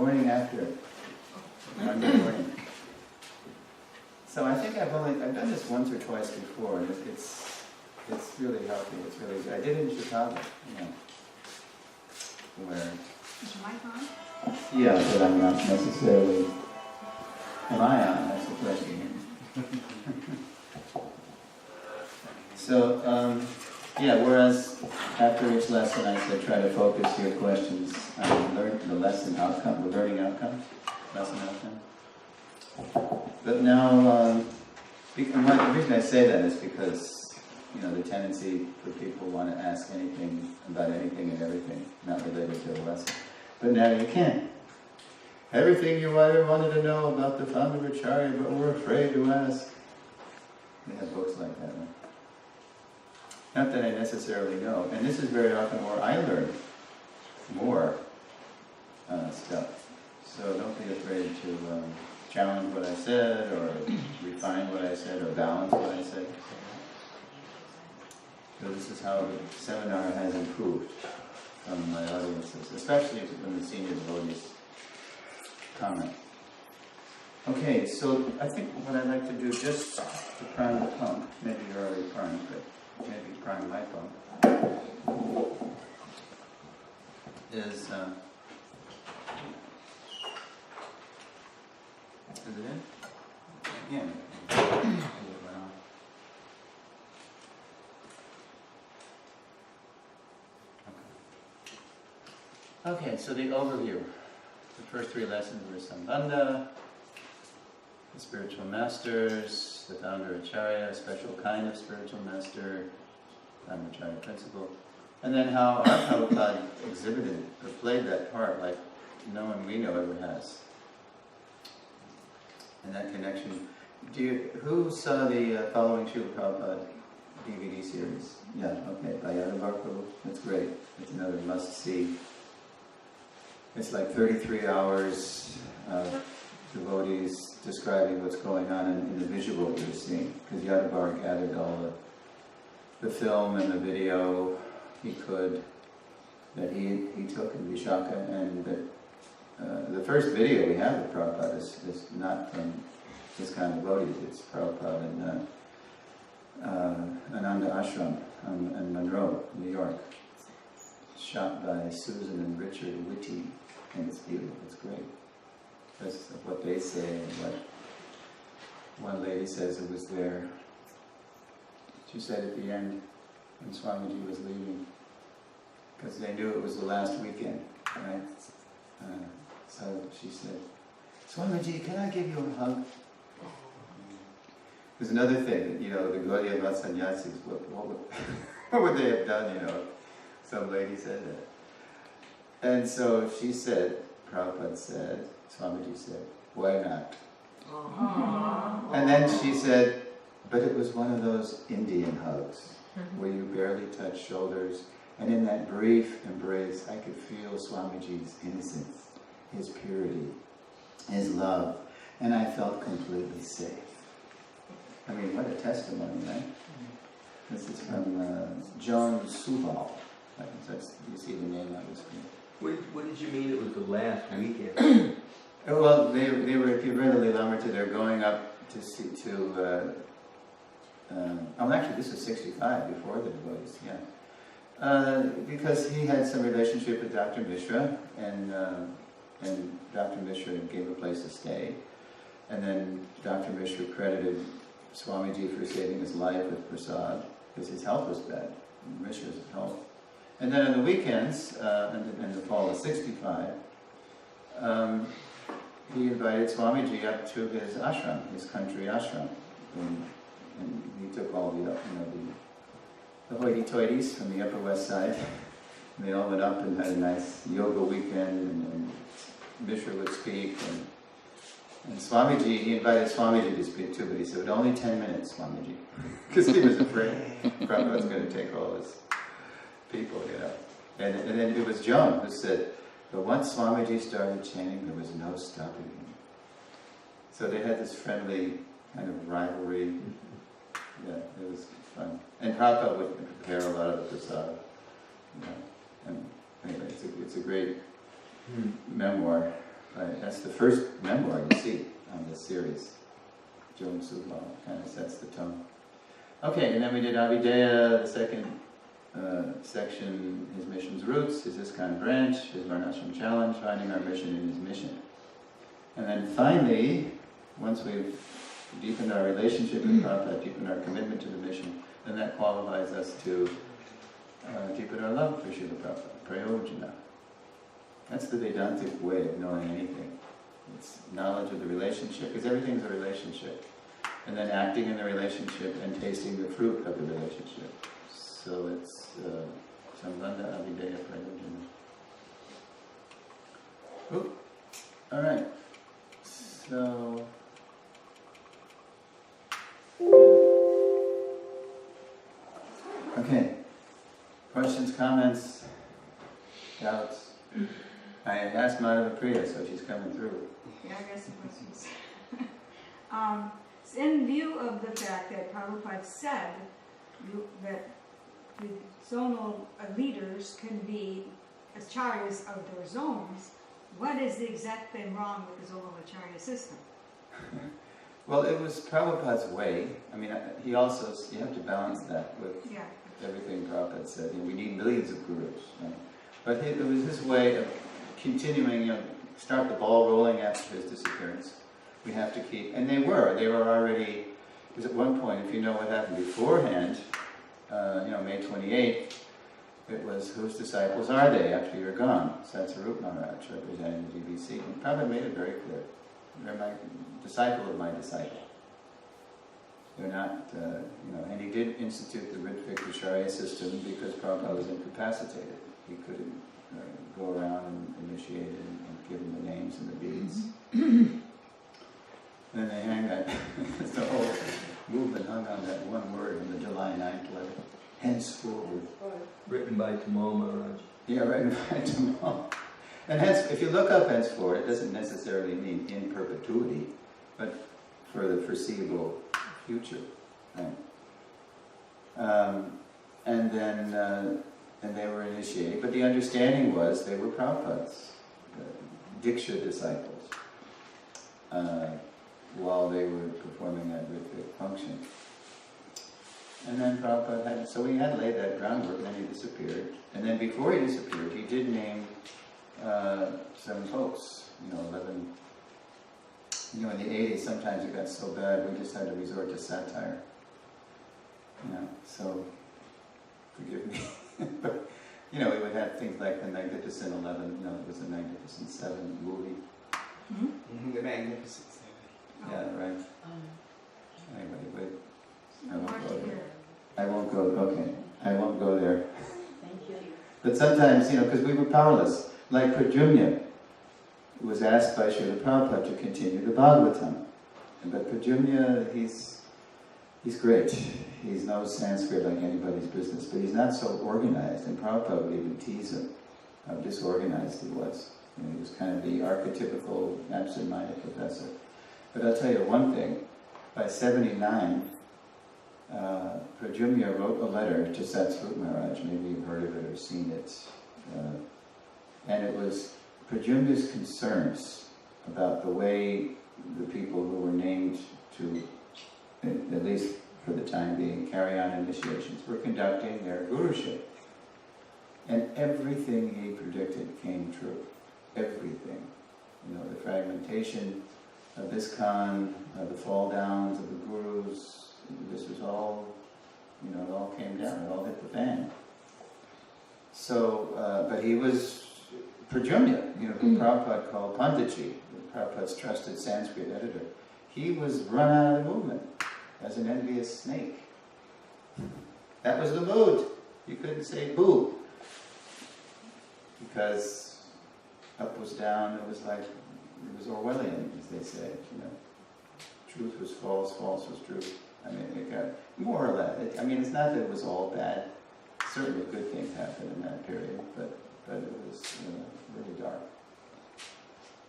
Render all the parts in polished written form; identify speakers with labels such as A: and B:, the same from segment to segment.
A: morning after Monday morning. So I think I've done this once or twice before, and it's really healthy. It's really good. I did it in Chicago, where.
B: Is your mic on?
A: Yeah, but I'm not necessarily. Am I on? That's the question. So, whereas after each lesson I said try to focus your questions on the lesson outcome, the learning outcomes, lesson outcome. But now, the reason I say that is because, the tendency for people want to ask anything about anything and everything, not related to the lesson. But now you can. Everything you ever wanted to know about the founder of Acharya, but we're afraid to ask. They have books like that, right? Not that I necessarily know. And this is very often where I learn more stuff. So don't be afraid to challenge what I said, or refine what I said, or balance what I said. So this is how the seminar has improved from my audiences, especially when the senior devotees comment. Okay, so I think what I'd like to do, just to prime the pump, maybe you're already primed, but maybe prime my pump, is it in? Yeah. Okay, so the overview. The first three lessons were Sambandha, the spiritual masters, the founder Acharya, a special kind of spiritual master, Acharya principle, and then how our Prabhupada exhibited or played that part like no one we know ever has. And that connection. Who saw the following Srila Prabhupada DVD series? Yeah, okay, by Prabhu. That's great. It's another must-see. It's like 33 hours of devotees describing what's going on in the visual you're seeing. Because Yadavar gathered all the film and the video he could, that he took in Vishaka, and that the first video we have of Prabhupada is not from this kind of devotees. It's Prabhupada in Ananda Ashram in Monroe, New York. Shot by Susan and Richard Whitty, and it's beautiful, it's great. Because of what they say and what one lady says who was there. She said at the end, when Swamiji was leaving, because they knew it was the last weekend, right? So she said, Swamiji, can I give you a hug? There's another thing, the Gaudiya Sannyasis, what would they have done, Some lady said that. And so she said, Prabhupada said, Swamiji said, why not? Aww. And then she said, but it was one of those Indian hugs, where you barely touch shoulders, and in that brief embrace, I could feel Swamiji's innocence, his purity, his love, and I felt completely safe. I mean, what a testimony, right? This is from Joan Suval. You see the name on the screen.
C: What did you mean it was the last weekend?
A: Well, they were, if you read the Lilamrita, they're going up to see, actually this was 65, before the devotees, yeah. Because he had some relationship with Dr. Mishra, and Dr. Mishra gave a place to stay. And then Dr. Mishra credited Swamiji for saving his life with prasad, because his health was bad, Mishra's health. And then on the weekends, in the fall of 65, he invited Swamiji up to his ashram, his country ashram. And he took all the hoity-toities from the Upper West Side. And they all went up and had a nice yoga weekend, and Mishra would speak. And Swamiji, he invited Swamiji to speak too, but he said, only 10 minutes, Swamiji. Because he was afraid Prabhupada was going to take all his people, And then it was Joan who said, but once Swamiji started chanting, there was no stopping him. So they had this friendly kind of rivalry. Yeah, it was fun. And Prabhupada would prepare a lot of the prasad. And anyway, it's a great memoir. Right, that's the first memoir you see on this series. Jom Subal kind of sets the tone. Okay, and then we did Abhideya, the second section, his mission's roots, his ISKCON branch, his Varnashram challenge, finding our mission in his mission. And then finally, once we've deepened our relationship with Prabhupada, deepened our commitment to the mission, then that qualifies us to deepen our love for Srila Prabhupada, prayojana. That's the Vedantic way of knowing anything. It's knowledge of the relationship, because everything's a relationship. And then acting in the relationship and tasting the fruit of the relationship. So it's Sambandha Abhideya Prayojana. Oop. All right. So... Okay. Questions, comments, doubts? I asked Madhava Priya, so she's coming through.
B: Yeah, I got some questions. In view of the fact that Prabhupada said that the zonal leaders can be acharyas of their zones, what is the exact thing wrong with the zonal acharya system?
A: Well, it was Prabhupada's way. I mean, he also, you have to balance that with everything Prabhupada said. You know, we need millions of gurus. Right? But it was his way of continuing, start the ball rolling after his disappearance. We have to keep, and they were already, because at one point, if you know what happened beforehand, May 28th, it was, whose disciples are they after you're gone? Satsarup Maharaj, representing the GBC. And Prabhupada made it very clear. They're my disciple of my disciple. They're not, and he did institute the Ritvik Acharya system because Prabhupada was incapacitated. He couldn't go around and initiate it and give them the names and the beads. And then they hang that, the whole movement hung on that one word in the July 9th letter. Henceforward.
C: Written by Tamal Maharaj.
A: Yeah, written by Tamal. And hence, if you look up henceforward, it doesn't necessarily mean in perpetuity, but for the foreseeable future. Right? And they were initiated, but the understanding was they were Prabhupada's Diksha disciples while they were performing that Ritvik function. And then Prabhupada had, so he had laid that groundwork, and then he disappeared. And then before he disappeared, he did name some folks, 11. In the 80s, sometimes it got so bad, we just had to resort to satire. So, forgive me. But, we would have things like the Magnificent 11, it was the Magnificent 7 movie.
D: Mm-hmm. The Magnificent 7.
A: Yeah, right. Anyway, but I won't go there.
B: Thank you.
A: But sometimes, because we were powerless. Like Pradyumna was asked by Srila Prabhupada to continue the Bhagavatam. But Pradyumna, he's great. He knows Sanskrit like anybody's business, but he's not so organized. And Prabhupada would even tease him how disorganized he was. He was kind of the archetypical absent-minded professor. But I'll tell you one thing. By 79, Pradyumna wrote a letter to Satsarup Maharaj. Maybe you've heard of it or seen it. And it was Pradyumna's concerns about the way the people who were named to, at least for the time being, carry on initiations, were conducting their guruship. And everything he predicted came true. Everything. The fragmentation of ISKCON, the fall downs of the gurus, this was all, it all came down, it all hit the fan. So, but he was Pradyumna, who Prabhupada called Panditji, Prabhupada's trusted Sanskrit editor. He was run out of the movement as an envious snake. That was the mood. You couldn't say boo. Because up was down, it was Orwellian, as they say, Truth was false, false was truth. It got more or less. It's not that it was all bad. Certainly good things happened in that period, but it was really dark.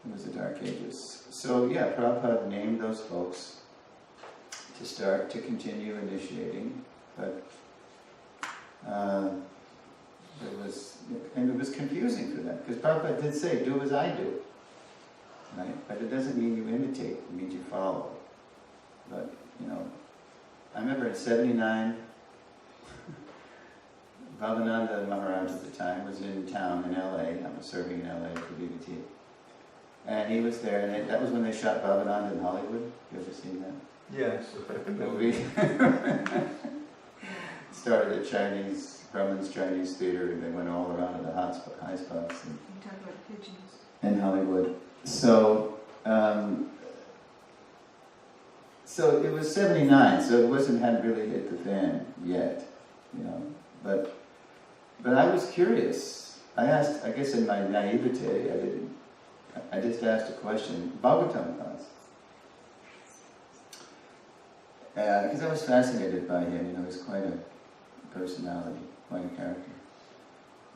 A: It was the Dark Ages. So yeah, Prabhupada named those folks to continue initiating, but it was confusing for them, because Prabhupada did say, do as I do. right? But it doesn't mean you imitate, it means you follow. But, you know, I remember in '79, Bhavananda Maharaj at the time was in town in LA. I was serving in LA for BBT. And he was there, and that was when they shot Bhavananda in Hollywood. You ever seen that?
C: Yes.
A: Movie? Started at Chinese, Brahman's Chinese theater, and they went all around to the high spots
B: You talk about pigeons.
A: in Hollywood. So, so it was '79, so it hadn't really hit the fan yet, you know. But I was curious. I asked, I guess in my naivete, I just asked a question, Bhagavatam class. Because I was fascinated by him, you know, he's quite a personality, quite a character.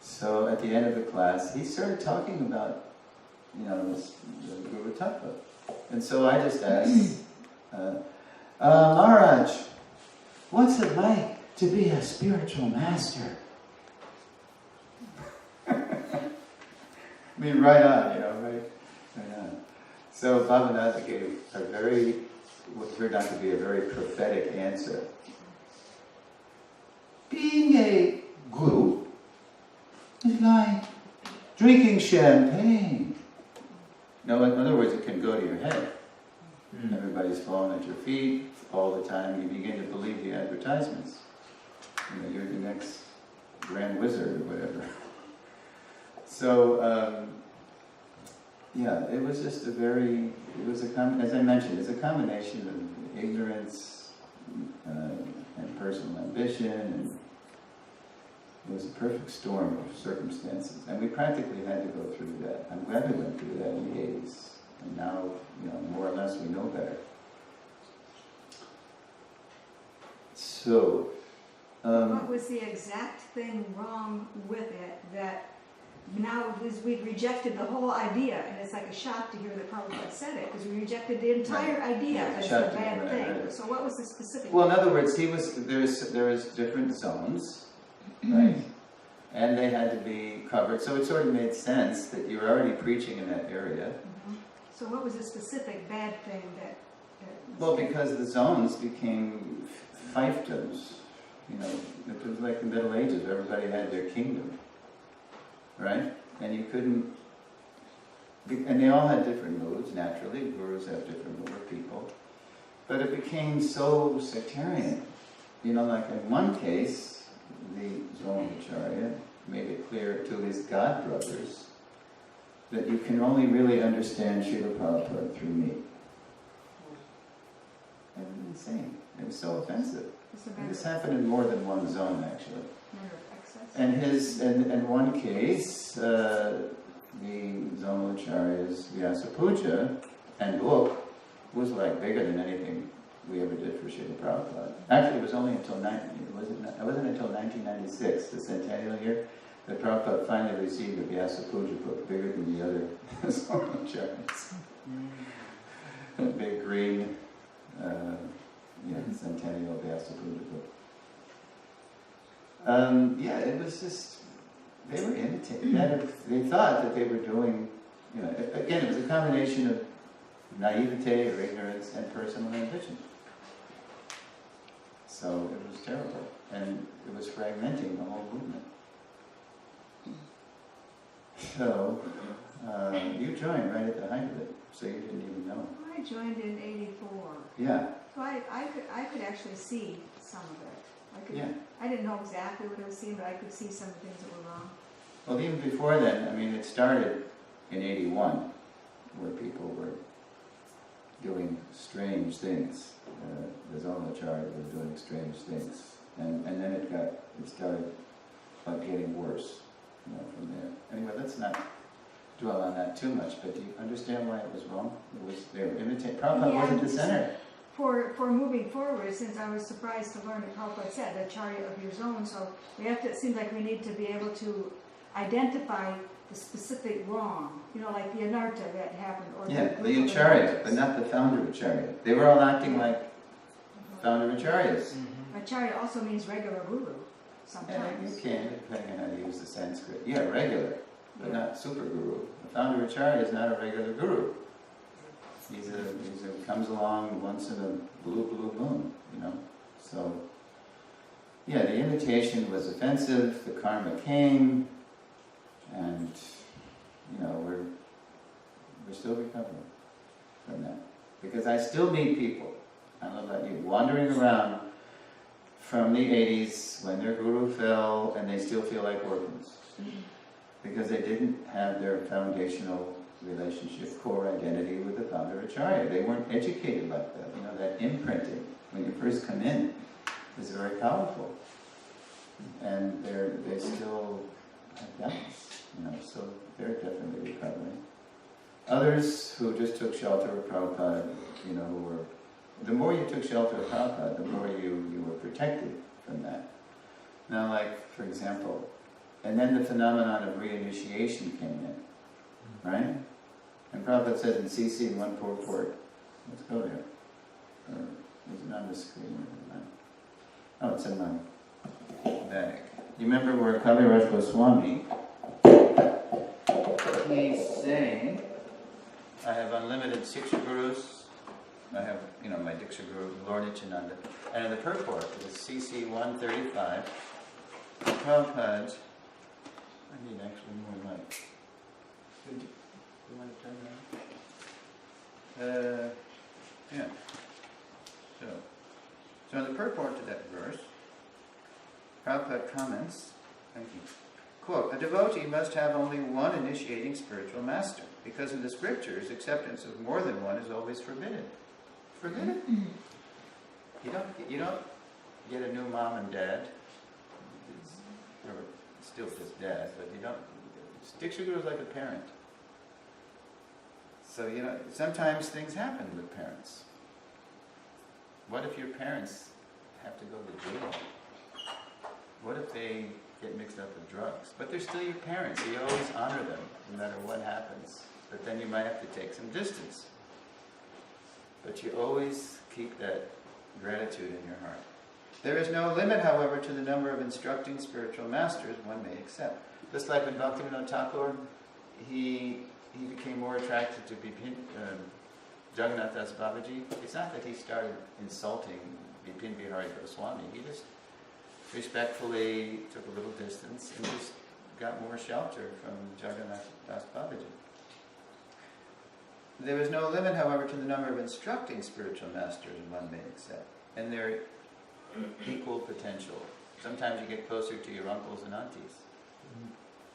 A: So at the end of the class, he started talking about, you know, the Guru Tattva. And so I just asked, Maharaj, what's it like to be a spiritual master? I mean, right on, you know, right on. So Bhavananda gave what turned out to be a very prophetic answer. Being a guru is like drinking champagne. No, in other words, it can go to your head. Everybody's falling at your feet all the time. You begin to believe the advertisements. You know, you're the next grand wizard or whatever. So, yeah, it was just as I mentioned, it's a combination of ignorance and personal ambition, and it was a perfect storm of circumstances. And we practically had to go through that. I'm glad we went through that in the 80s. And now, you know, more or less we know better. So,
B: What was the exact thing wrong with it that now we've rejected the whole idea, and it's like a shock to hear that Prabhupada said it, because we rejected the entire idea as a bad thing. So what was the specific?
A: Well, in other words, there was different zones, right? And they had to be covered. So it sort of made sense that you were already preaching in that area.
B: So what was the specific bad thing that
A: Well, because the zones became fiefdoms. You know, it was like the Middle Ages. Everybody had their kingdom, right? And you couldn't... And they all had different moods, naturally. Gurus have different mood of people. But it became so sectarian. You know, like in one case, the Zone Acharya made it clear to his god brothers that you can only really understand Srila Prabhupada through me. That was insane. It was so offensive. And this happened in more than one zone, actually. And in one case, the Zone Acharya's Vyasa Puja and book was like bigger than anything we ever did for Srila Prabhupada. Actually, it was only until it wasn't until 1996, the centennial year, that Prabhupada finally received a Vyasa Puja book bigger than the other Zone Acharyas. A big green centennial Vyasa Puja book. Yeah, it was just, they were imitating. They thought that they were doing, you know, again, it was a combination of naivete or ignorance and personal ambition. So it was terrible. And it was fragmenting the whole movement. So, you joined right at the height of it, so you didn't even know.
B: I joined in '84.
A: Yeah.
B: So I could actually see some of it. I didn't know exactly what I was seeing, but I could see some things that were wrong.
A: Well, even before then, I mean, it started in '81, where people were doing strange things. The Zone Acharya was doing strange things, and then it started getting worse, you know, from there. Anyway, let's not dwell on that too much. But do you understand why it was wrong? They were imitating. Prabhupada wasn't the center.
B: For moving forward, since I was surprised to learn that Prabhupada said the Acharya of your zone, so it seems like we need to be able to identify the specific wrong, you know, like the anartha that happened. Or
A: the Acharya, but not the founder Acharya. They were all acting like founder Acharyas.
B: Acharya also means regular guru, sometimes.
A: You can, depending on how to use the Sanskrit. Yeah, regular, but not super guru. A founder Acharya is not a regular guru. He's a comes along once in a blue moon, you know. So, yeah, the invitation was offensive, the karma came, and, you know, we're still recovering from that. Because I still meet people, I don't know about you, wandering around from the 80s when their guru fell and they still feel like orphans. Because they didn't have their foundational relationship, core identity with the founder Acharya. They weren't educated like that. You know, that imprinting, when you first come in, is very powerful. And they still have doubts, you know, so they're definitely recovering. Others who just took shelter of Prabhupada, you know, who were, the more you took shelter of Prabhupada, the more you were protected from that. Now, like, for example, and then the phenomenon of reinitiation came in, right? And Prabhupada says in CC 144, let's go there. Or is it on the screen? Oh, it's in my bag. You remember where Kaviraj Goswami, he's saying, I have unlimited Siksha Gurus, I have, you know, my Diksha Guru, Lord Nityananda, and in the purport, it's CC 135, Prabhupada, I need actually more light. You want to turn that? Yeah. So in the purport to that verse, Prabhupada comments, thank you, quote, a devotee must have only one initiating spiritual master, because in the scriptures, acceptance of more than one is always forbidden. Forbidden? You don't get a new mom and dad, or still just dad, but you don't, Diksha Guru is like a parent. So, you know, sometimes things happen with parents. What if your parents have to go to jail? What if they get mixed up with drugs? But they're still your parents, so you always honor them, no matter what happens. But then you might have to take some distance. But you always keep that gratitude in your heart. There is no limit, however, to the number of instructing spiritual masters one may accept. Just like when Bhaktivinoda Thakur, he became more attracted to Jagannath Das Babaji. It's not that he started insulting Bipin Bihari Goswami. He just respectfully took a little distance and just got more shelter from Jagannath Das Babaji. There is no limit, however, to the number of instructing spiritual masters one may accept, and their equal potential. Sometimes you get closer to your uncles and aunties.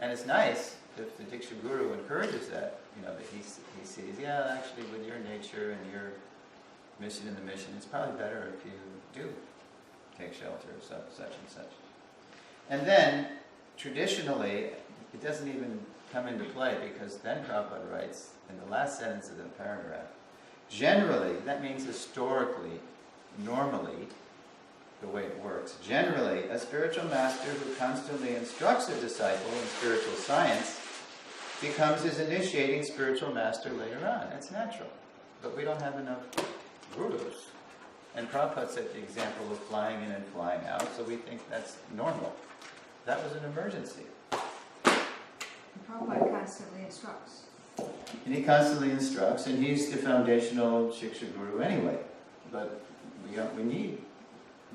A: And it's nice if the Diksha Guru encourages that, you know, that he sees, yeah, actually with your nature and your mission in the mission, it's probably better if you do take shelter of such and such. And then, traditionally, it doesn't even come into play, because then Prabhupada writes in the last sentence of the paragraph, generally, that means historically, normally, the way it works, generally, a spiritual master who constantly instructs a disciple in spiritual science becomes his initiating spiritual master later on. That's natural. But we don't have enough gurus. And Prabhupada set the example of flying in and flying out, so we think that's normal. That was an emergency.
B: And Prabhupada constantly instructs.
A: And he constantly instructs, and he's the foundational Shiksha Guru anyway. But we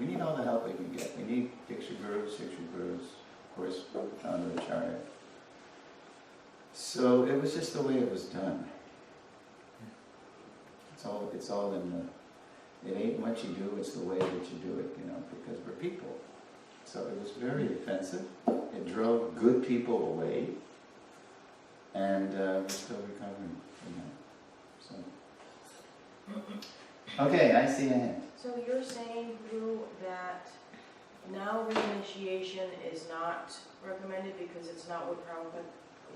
A: need all the help we can get. We need Diksha Gurus, Shiksha Gurus, of course, founder Acharya. So it was just the way it was done. It's all in the, it ain't what you do, it's the way that you do it, you know, because we're people. So it was very offensive. It drove good people away. And we're still recovering from that. So. Okay, I see a hand.
E: So you're saying, Guru, that now reinitiation is not recommended because it's not what Prabhupada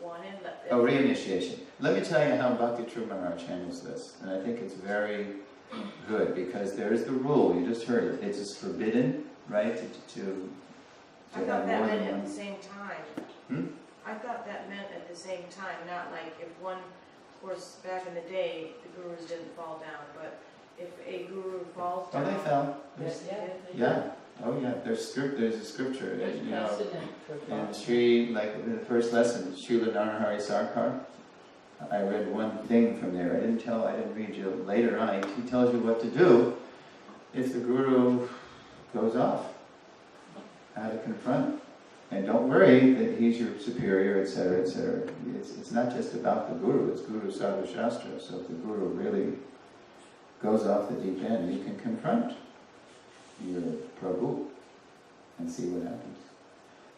E: wanted?
A: Oh, reinitiation. Let me tell you how Bhakti True Maharaj handles this. And I think it's very good, because there is the rule, you just heard it. It's just forbidden, right, to
E: I thought
A: have
E: that
A: more
E: meant
A: than
E: at
A: one.
E: the same time. I thought that meant at the same time, not like if one, of course, back in the day, the gurus didn't fall down, but if a guru falls down...
A: Oh, they fell.
E: Yeah.
A: Oh, yeah. There's a scripture.
F: There's
A: You know,
F: precedent for
A: in Sri, like in the first lesson, Srila Narahari Sarkar, I read one thing from there. I didn't read you later on. He tells you what to do if the guru goes off, how to confront. And don't worry that he's your superior, etc., etc. It's not just about the guru, it's Guru Sadhu Shastra. So if the guru really goes off the deep end, you can confront your Prabhu and see what happens.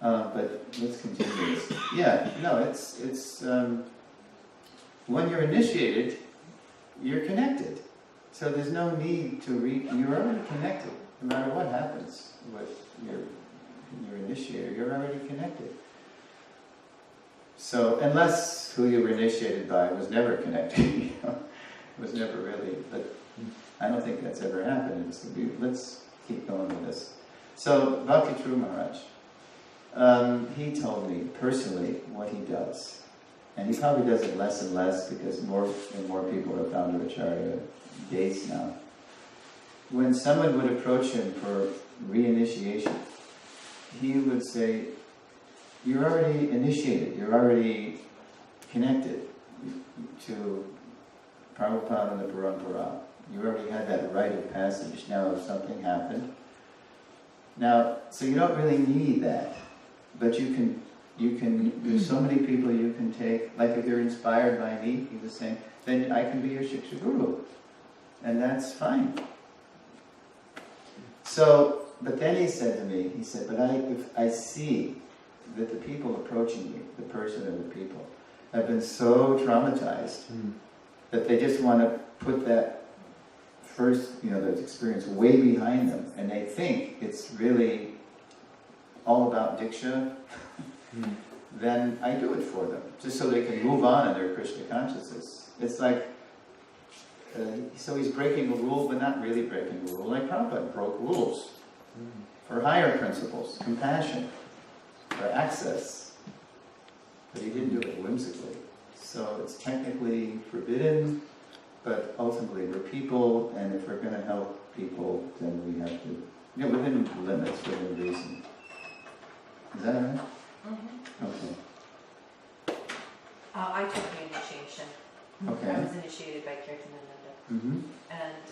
A: But let's continue this. Yeah, no, it's when you're initiated, you're connected. So there's no need to you're already connected. No matter what happens with your initiator, you're already connected. So, unless who you were initiated by was never connected, was never really, but I don't think that's ever happened. Let's keep going with this. So, Bhakti True Maharaj, he told me personally what he does. And he probably does it less and less because more and more people have found Acharya dates now. When someone would approach him for reinitiation, he would say, you're already initiated, you're already connected to Prabhupada and the Parampara. You already had that rite of passage. Now if something happened, so you don't really need that, but you can, there's so many people you can take, like if you're inspired by me, he was saying, then I can be your Shiksha Guru. And that's fine. So, but then he said to me, but if I see that the people approaching me, the person or the people, have been so traumatized that they just want to put that first, that experience way behind them, and they think it's really all about Diksha, then I do it for them, just so they can move on in their Krishna consciousness. It's like, so he's breaking a rule, but not really breaking a rule, like Prabhupada broke rules for higher principles, compassion, for access. But he didn't do it whimsically. So it's technically forbidden, but ultimately we're people, and if we're going to help people, then we have to, within limits, within reason. Is that all right?
E: Mm-hmm.
A: Okay.
F: I took the initiation.
A: Okay.
F: I was initiated by Kirtanananda.
A: Mm-hmm.
F: And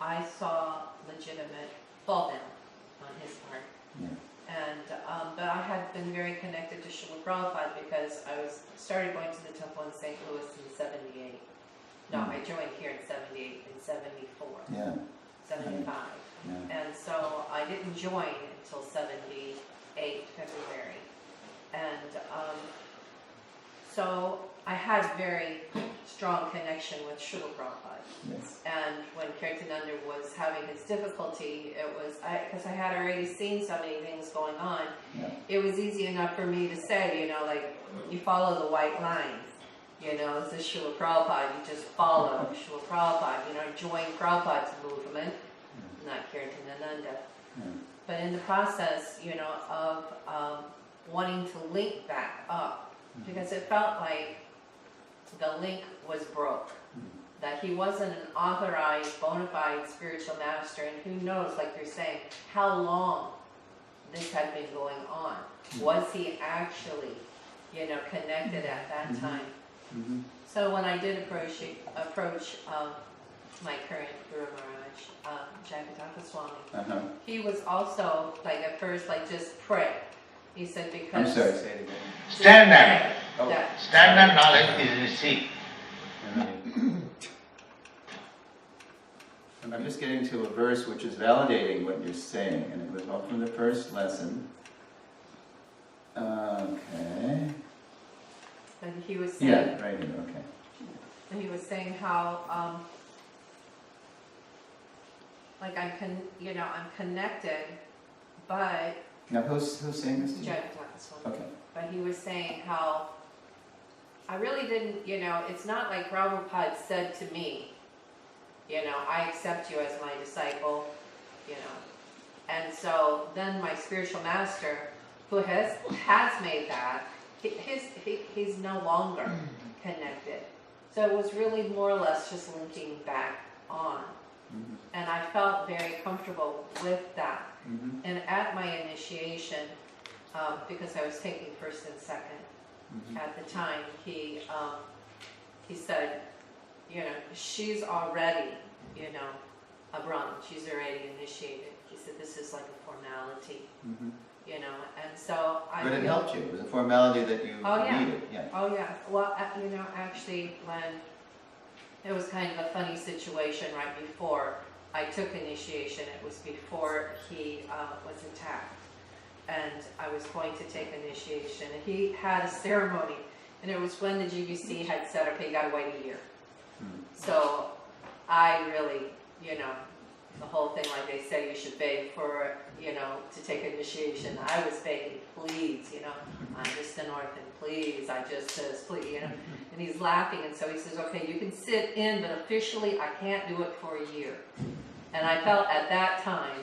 F: I saw legitimate fall down on his part.
A: Yeah.
F: And but I had been very connected to Srila Prabhupada because I started going to the temple in St. Louis in 78. No, I joined here in 78 and 74.
A: Yeah.
F: 75.
A: Yeah.
F: And so I didn't join until 78 February. And so I had a very strong connection with Srila Prabhupada.
A: Yes.
F: And when Kirtananda was having his difficulty, it was, because I had already seen so many things going on, it was easy enough for me to say, like, you follow the white lines. This is Srila Prabhupada, you just follow Srila Prabhupada, join Prabhupada's movement, not Kirtananda. But in the process, of wanting to link back up, because it felt like the link was broke, that he wasn't an authorized, bona fide spiritual master, and who knows, like you're saying, how long this had been going on. Was he actually, connected at that time? So when I did approach my current Guru Maharaj, Jagataka Swami, he was also, like at first, like just pray. He said because...
A: I'm sorry, say it again.
G: Standard.
F: That,
G: Standard knowledge is received.
A: I'm just getting to a verse which is validating what you're saying, and it was all from the first lesson. Okay.
F: and he was saying...
A: Yeah, right here, okay.
F: And he was saying how, like I'm connected, but...
A: Now who's saying this to you?
F: Jagataka Swami.
A: Okay.
F: But he was saying how I really didn't, it's not like Prabhupada said to me, I accept you as my disciple, And so then my spiritual master, who has made that, he's no longer connected. So it was really more or less just linking back on. And I felt very comfortable with that. And at my initiation, because I was taking first and second, at the time, he he said, you know, she's already, you know, a Brahmin. She's already initiated. He said, this is like a formality, you know, and so I
A: But it
F: feel-
A: helped you. It was a formality that you
F: Oh, yeah.
A: needed. Yeah.
F: Oh yeah, well, you know, actually, when it was kind of a funny situation right before I took initiation, it was before he was attacked, and I was going to take initiation, and he had a ceremony, and it was when the GBC had said, okay, you gotta wait a year. So I really, you know, the whole thing, like they say, you should beg for, you know, to take initiation. I was begging, please, you know, I'm just an orphan, please. I just says, please, you know. And he's laughing, and so he says, okay, you can sit in, but officially I can't do it for a year. And I felt at that time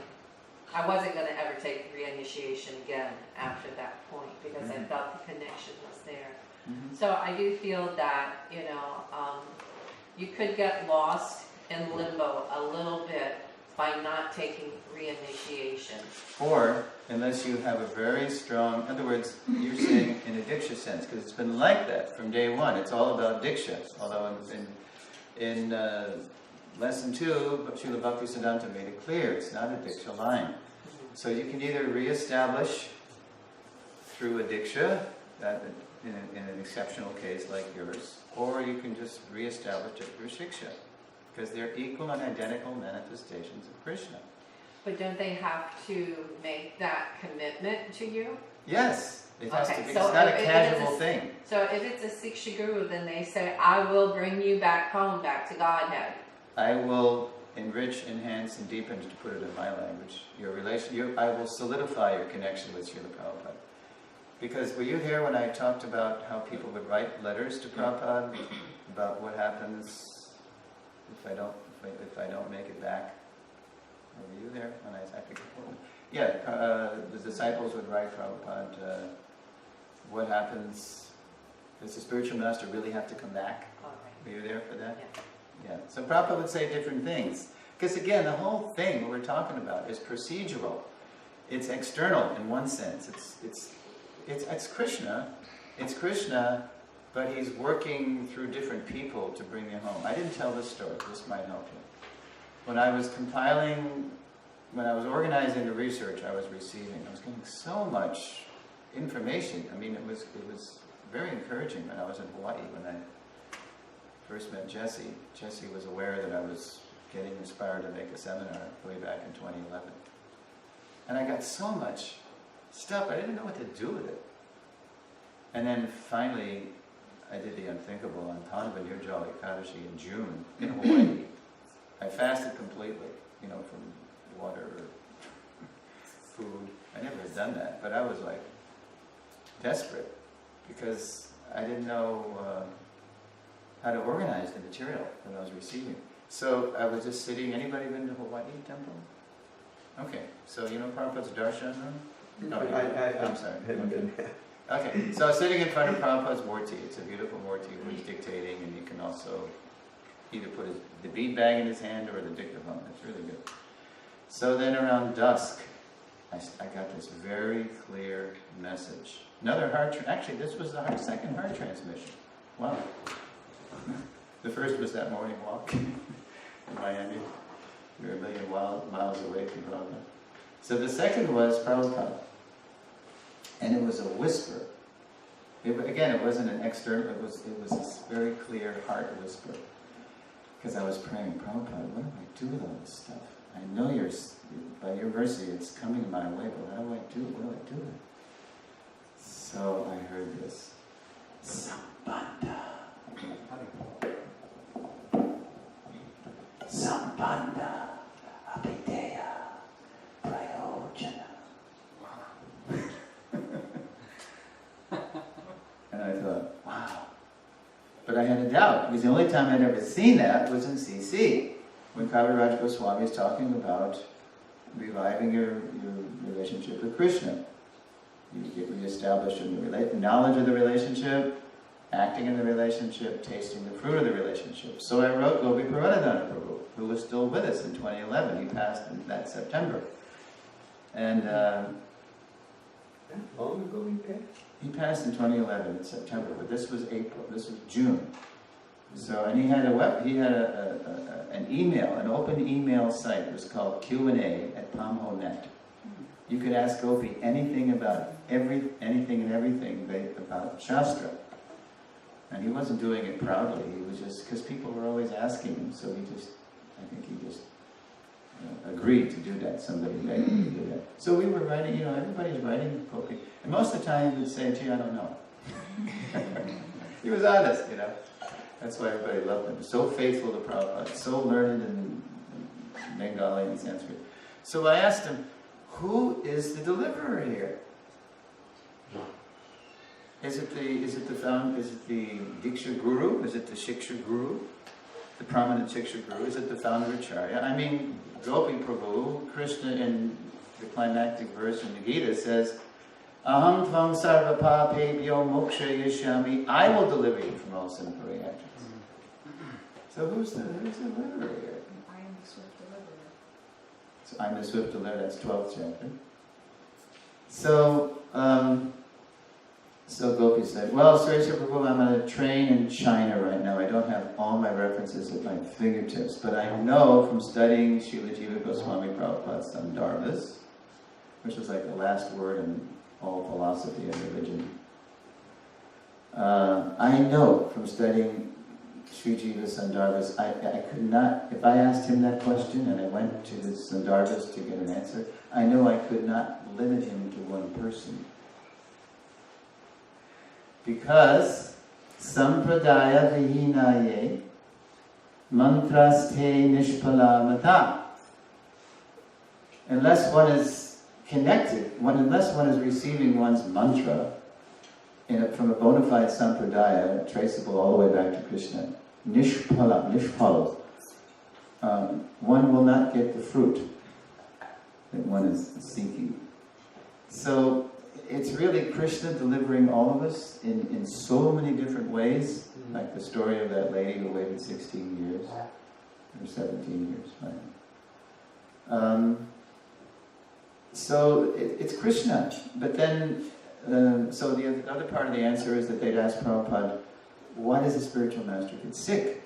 F: I wasn't going to ever take reinitiation again after that point, because I felt the connection was there. So I do feel that, you know, you could get lost in limbo a little bit by not taking reinitiation.
A: Or, unless you have a very strong, in other words, you're saying in a Diksha sense, because it's been like that from day one. It's all about Diksha. Although in lesson 2, Srila Bhaktisiddhanta made it clear, it's not a Diksha line. So you can either reestablish through a Diksha, that in an exceptional case like yours, or you can just reestablish it through Shiksha, because they're equal and identical manifestations of Krishna.
F: But don't they have to make that commitment to you?
A: Yes, it has to be.
F: so
A: It's not a
F: if
A: casual
F: it's a-
A: thing.
F: So if it's a Siksha Guru, then they say, I will bring you back home, back to Godhead.
A: I will enrich, enhance, and deepen, to put it in my language, your relation. I will solidify your connection with Srila Prabhupada. Because were you here when I talked about how people would write letters to Prabhupada about what happens if I don't make it back? Were you there when I think? Yeah, the disciples would write Prabhupada, what happens? Does the spiritual master really have to come back? Were you there for that? Yeah. So Prabhupada would say different things. Because again, the whole thing, what we're talking about, is procedural. It's external in one sense. It's Krishna. It's Krishna, but he's working through different people to bring you home. I didn't tell this story. This might help you. When I was organizing the research I was receiving, I was getting so much information. I mean, it was very encouraging when I was in Hawaii, when I first met Jesse. Jesse was aware that I was getting inspired to make a seminar way back in 2011. And I got so much stuff, I didn't know what to do with it. And then finally, I did the unthinkable on Talavana Nirjala Ekadashi in June in Hawaii. I fasted completely, you know, from water or food. I never had done that, but I was like desperate because I didn't know how to organize the material that I was receiving. So I was just sitting. Anybody been to Hawaii temple? Okay, so you know Prabhupada's darshan room? No, I'm sorry. Okay, so I was sitting in front of Prabhupada's murti. It's a beautiful murti where he's dictating, and you can also either put the bead bag in his hand or the dictaphone. It's really good. So then around dusk, I got this very clear message. Another actually this was the second heart transmission. Wow. The first was that morning walk in Miami. We were a million miles away from Prabhupada. So the second was Prabhupada. And it was a whisper. It wasn't an external, it was this very clear heart whisper. Because I was praying, Prabhupada, what do I do with all this stuff? I know by your mercy it's coming my way, but what do I do? What do I do with it? So I heard this. Sambandha. Sambandha Abhideya Prayojana. And I thought, wow. But I had a doubt, because the only time I'd ever seen that was in CC, when Kaviraj Goswami is talking about reviving your relationship with Krishna. You get reestablished in the knowledge of the relationship, acting in the relationship, tasting the fruit of the relationship. So I wrote Gopi Pravanadana Prabhu, who was still with us in 2011. He passed in that September. And
C: long ago he passed?
A: he passed in 2011 in September, but this was April, this was June. So, and he had an email, an open email site. It was called Q&A at PalmHoNet. You could ask Gopi anything about anything and everything about Shastra. And he wasn't doing it proudly. He was just, because people were always asking him, so I think he just agreed to do that. Somebody begged him to do that. So we were writing, everybody's writing Gopi. And most of the time he would say, gee, I don't know. He was honest, That's why everybody loved him. So faithful to Prabhupada, so learned in Bengali and Sanskrit. So I asked him, who is the deliverer here? Is it the Diksha Guru? Is it the Shiksha Guru? The prominent Shiksha Guru? Is it the founder Acharya? I mean, Gopi Prabhu, Krishna in the climactic verse in the Gita says, Aham tvam sarva papebhyo moksha yashyami, I will deliver you from all sinful reactions. So who's the deliverer here?
B: I am the swift deliverer.
A: So I'm the swift deliverer, that's 12th chapter. So Gopi said, well, Suresvara Prabhu, I'm on a train in China right now. I don't have all my references at my fingertips, but I know from studying Srila Jiva Goswami Prabhupada's Sandarbhas, which was like the last word in all philosophy and religion. I know from studying Sri Jiva's Sandarbhas, I could not, if I asked him that question and I went to the Sandarbhas to get an answer, I know I could not limit him to one person. Because sampradaya vihinaye mantraste nishpala mata. Unless one is connected, unless one is receiving one's mantra from a bona fide sampradaya, traceable all the way back to Krishna, nishpala, one will not get the fruit that one is seeking. So it's really Krishna delivering all of us in so many different ways, like the story of that lady who waited 16 years, or 17 years, right? So it's Krishna, but then, so the other part of the answer is that they'd ask Prabhupada, why does a spiritual master get sick,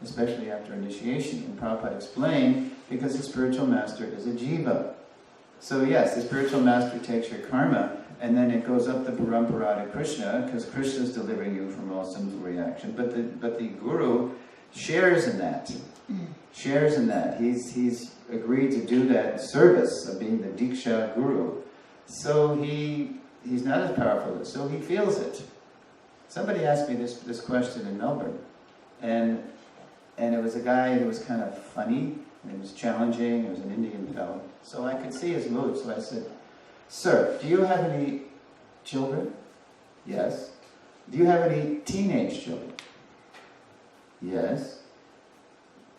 A: especially after initiation? And Prabhupada explained, because the spiritual master is a jiva. So yes, the spiritual master takes your karma, and then it goes up the parampara to Krishna, because Krishna is delivering you from all sinful reaction. But the guru shares in that. He's agreed to do that service of being the Diksha Guru. So he's not as powerful, so he feels it. Somebody asked me this question in Melbourne, and it was a guy who was kind of funny, and it was challenging, it was an Indian fellow. So I could see his mood, so I said, sir, do you have any children? Yes. Do you have any teenage children? Yes.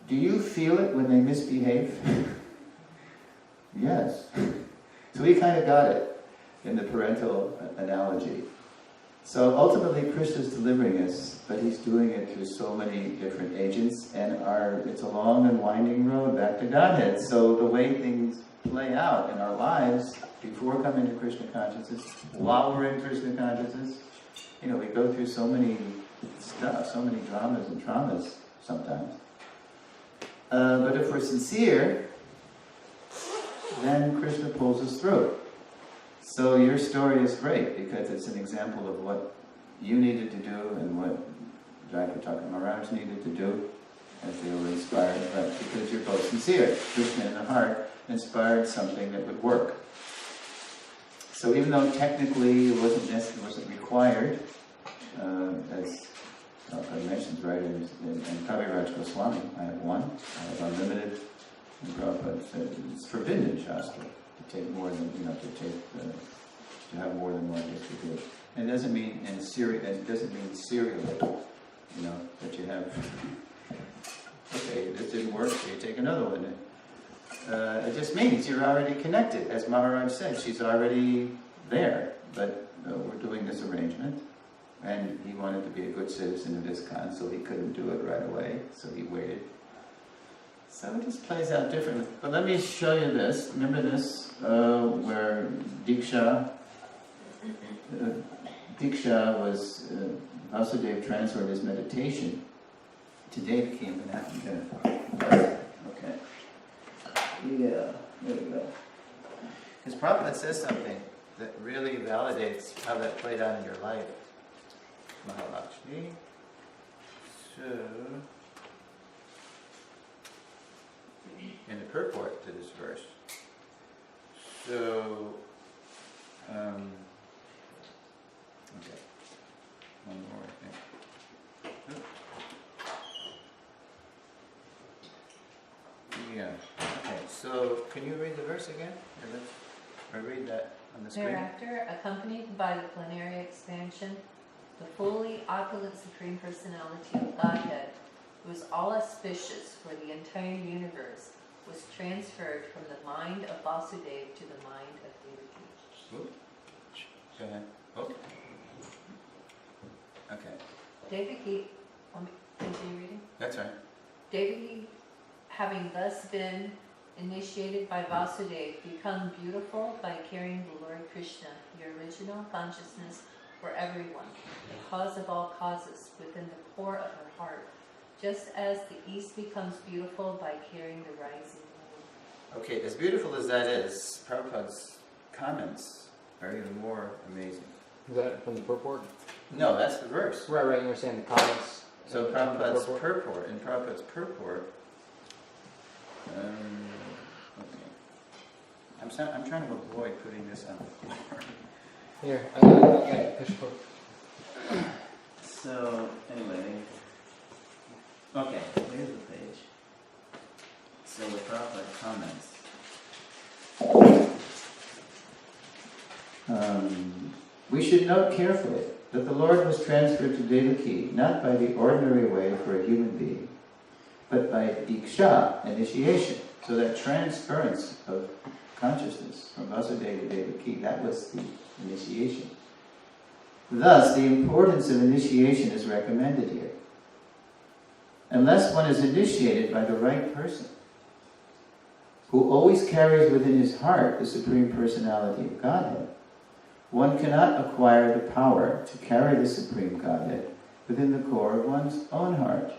A: Do you feel it when they misbehave? Yes. So he kind of got it in the parental analogy. So ultimately Krishna's delivering us, but he's doing it through so many different agents, and it's a long and winding road back to Godhead. So the way things play out in our lives before coming to Krishna consciousness, while we're in Krishna consciousness, we go through so many stuff, so many dramas and traumas sometimes. But if we're sincere, then Krishna pulls us through. So your story is great because it's an example of what you needed to do and what Jayapataka Maharaj needed to do as they were inspired, but because you're both sincere. Krishna in the heart inspired something that would work. So even though technically it wasn't required, as Prabhupada mentions, right, in Kaviraj Goswami, I have one, I have unlimited, and Prabhupada said it's forbidden in Shastra to take more than, to have more than one distribution. And it doesn't mean serially, that you have, okay, this didn't work, so you take another one. It just means you're already connected. As Maharaj said, she's already there, but we're doing this arrangement. And he wanted to be a good citizen of ISKCON, so he couldn't do it right away, so he waited. So it just plays out differently. But let me show you this. Remember this, where Diksha was, Vasudeva transferred his meditation Today became an academic. Okay. Yeah, there we go. Because Prabhupada says something that really validates how that played out in your life, Mahalakshmi. So, in the purport to this verse. So, okay, one more, I think. Yeah, okay, so can you read the verse again? Or read that on the screen?
F: Thereafter, accompanied by the plenary expansion, the fully opulent Supreme Personality of Godhead, who is all auspicious for the entire universe, was transferred from the mind of Vasudeva to the mind of Devaki.
A: Oop. Go ahead. Oh. Okay,
F: Devaki, let me continue reading.
A: that's right.
F: Devaki, having thus been initiated by Vasudeva, become beautiful by carrying the Lord Krishna, the original consciousness for everyone, the cause of all causes, within the core of her heart, just as the east becomes beautiful by carrying the rising moon.
A: Okay, as beautiful as that is, Prabhupada's comments are even more amazing.
D: Is that from the purport?
A: No, that's the verse.
D: Right, you were saying the comments.
A: So Prabhupada's purport, in Prabhupada's purport, okay. I'm trying to avoid putting this on the floor.
D: Here, I got it. Push forward.
A: So, anyway, okay, here's the page. So the Prabhupada comments. We should note carefully that the Lord was transferred to Devaki not by the ordinary way for a human being, but by diksha, initiation. So that transference of consciousness from Vasudeva to Devaki, that was the initiation. Thus, the importance of initiation is recommended here. Unless one is initiated by the right person, who always carries within his heart the Supreme Personality of Godhead, one cannot acquire the power to carry the Supreme Godhead within the core of one's own heart.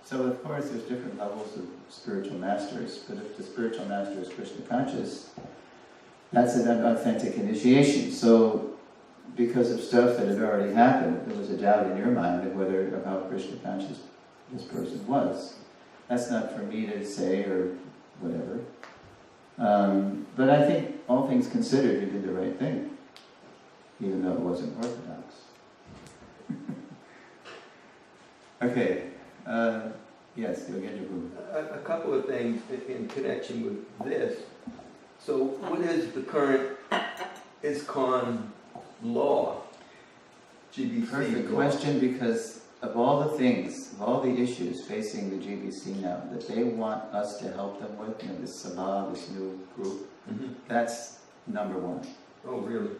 A: So, of course, there's different levels of spiritual masters, but if the spiritual master is Krishna conscious, that's an authentic initiation. So, because of stuff that had already happened, there was a doubt in your mind of how Krishna conscious this person was. That's not for me to say or whatever. But I think, all things considered, you did the right thing, even though it wasn't orthodox. Okay. Yes, Yogendra.
C: A couple of things in connection with this. So what is the current ISKCON law? GBC
A: Perfect
C: law?
A: question, because of all the things, of all the issues facing the GBC now, that they want us to help them with, this Sabha, this new group, that's number one.
C: Oh, really?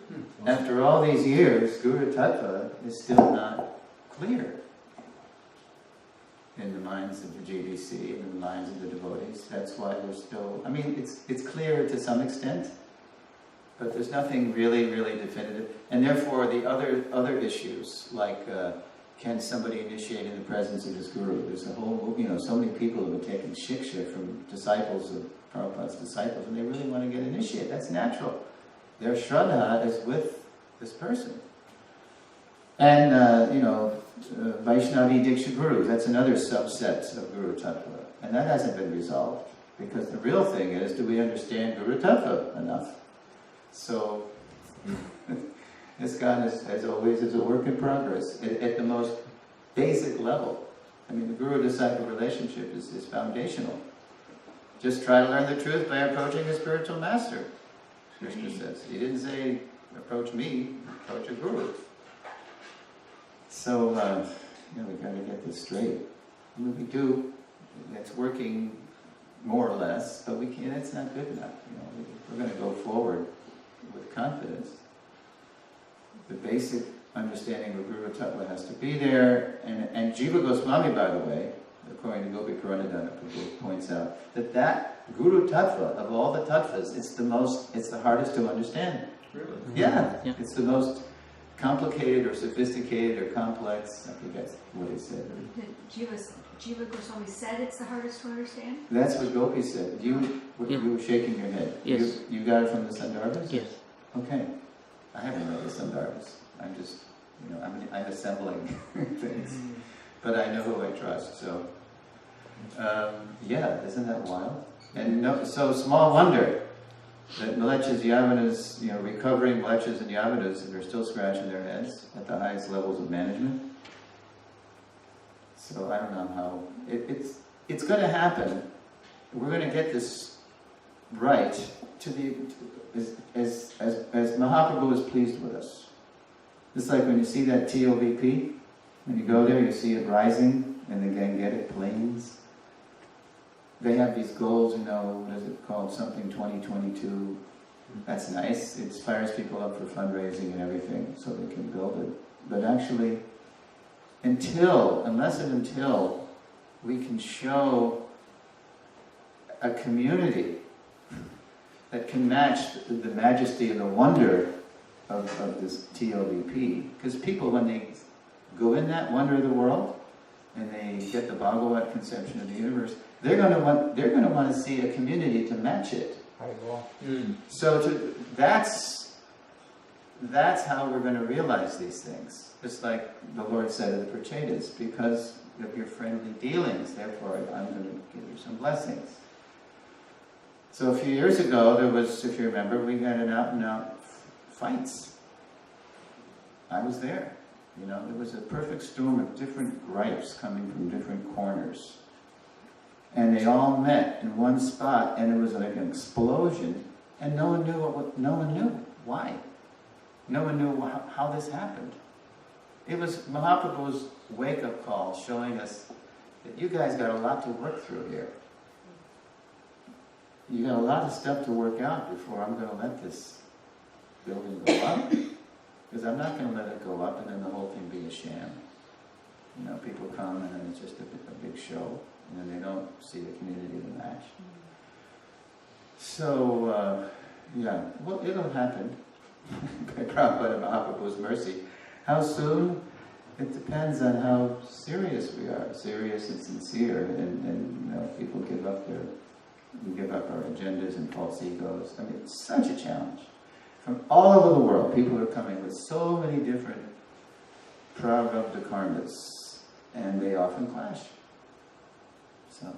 A: After all these years, Guru Tattva is still not clear in the minds of the GBC, in the minds of the devotees. That's why they're still, it's clear to some extent, but there's nothing really, really definitive. And therefore, the other issues, like can somebody initiate in the presence of his guru? There's a whole, so many people who have taken shiksha from disciples of Prabhupada's disciples, and they really want to get initiated. That's natural. Their shraddha is with this person. And, Vaishnavi Diksha Guru, that's another subset of Guru Tattva. And that hasn't been resolved, because the real thing is, do we understand Guru Tattva enough? So, ISKCON, as always, is a work in progress, at the most basic level. The Guru-disciple relationship is foundational. Just try to learn the truth by approaching a spiritual master, Krishna says. He didn't say, approach me, approach a guru. So, we've got to get this straight. We do, it's working more or less, but we can't, it's not good enough. We're going to go forward with confidence. The basic understanding of Guru Tattva has to be there, and Jiva Goswami, by the way, according to Gopi Puranadana, Prabhu points out that Guru Tattva, of all the tattvas, it's the hardest to understand.
C: Really?
A: Yeah, it's the most complicated or sophisticated or complex. I forget what he said.
B: Jiva Goswami said it's the hardest to understand?
A: That's what Gopi said. You were shaking your head.
H: Yes.
A: You got it from the Sandarbhas?
H: Yes.
A: Okay. I haven't read the Sandarbhas. I'm just, I'm assembling things. But I know who I trust, so. Yeah, isn't that wild? And so small wonder that Mlechas, Yavanas, recovering Mlechas and Yavanas, and they're still scratching their heads at the highest levels of management. So I don't know how it's going to happen. We're going to get this right to the as Mahaprabhu is pleased with us. It's like when you see that TOVP, when you go there, you see it rising, and the Gangetic Plains. They have these goals, what is it called? Something 2022. That's nice. It fires people up for fundraising and everything, so they can build it. But actually, unless and until we can show a community that can match the majesty and the wonder of this TOVP, because people, when they go in that wonder of the world and they get the Bhagavat conception of the universe, they're going to want to see a community to match it. So that's how we're going to realize these things. Just like the Lord said to the Prachetas, because of your friendly dealings, therefore I'm going to give you some blessings. So a few years ago, there was, if you remember, we had an out-and-out fights. I was there. There was a perfect storm of different gripes coming from different corners. And they all met in one spot, and it was like an explosion, and no one knew why. No one knew how this happened. It was Mahaprabhu's wake-up call showing us that you guys got a lot to work through here. You got a lot of stuff to work out before I'm going to let this building go up. Because I'm not going to let it go up and then the whole thing be a sham. People come and then it's just a big show, and then they don't see the community to match. So, well, it'll happen. By Prabhupada Mahaprabhu's mercy. How soon? It depends on how serious we are. Serious and sincere, and people give up our agendas and false egos. I mean, it's such a challenge. From all over the world, people are coming with so many different prarabdha karmas, and they often clash. So,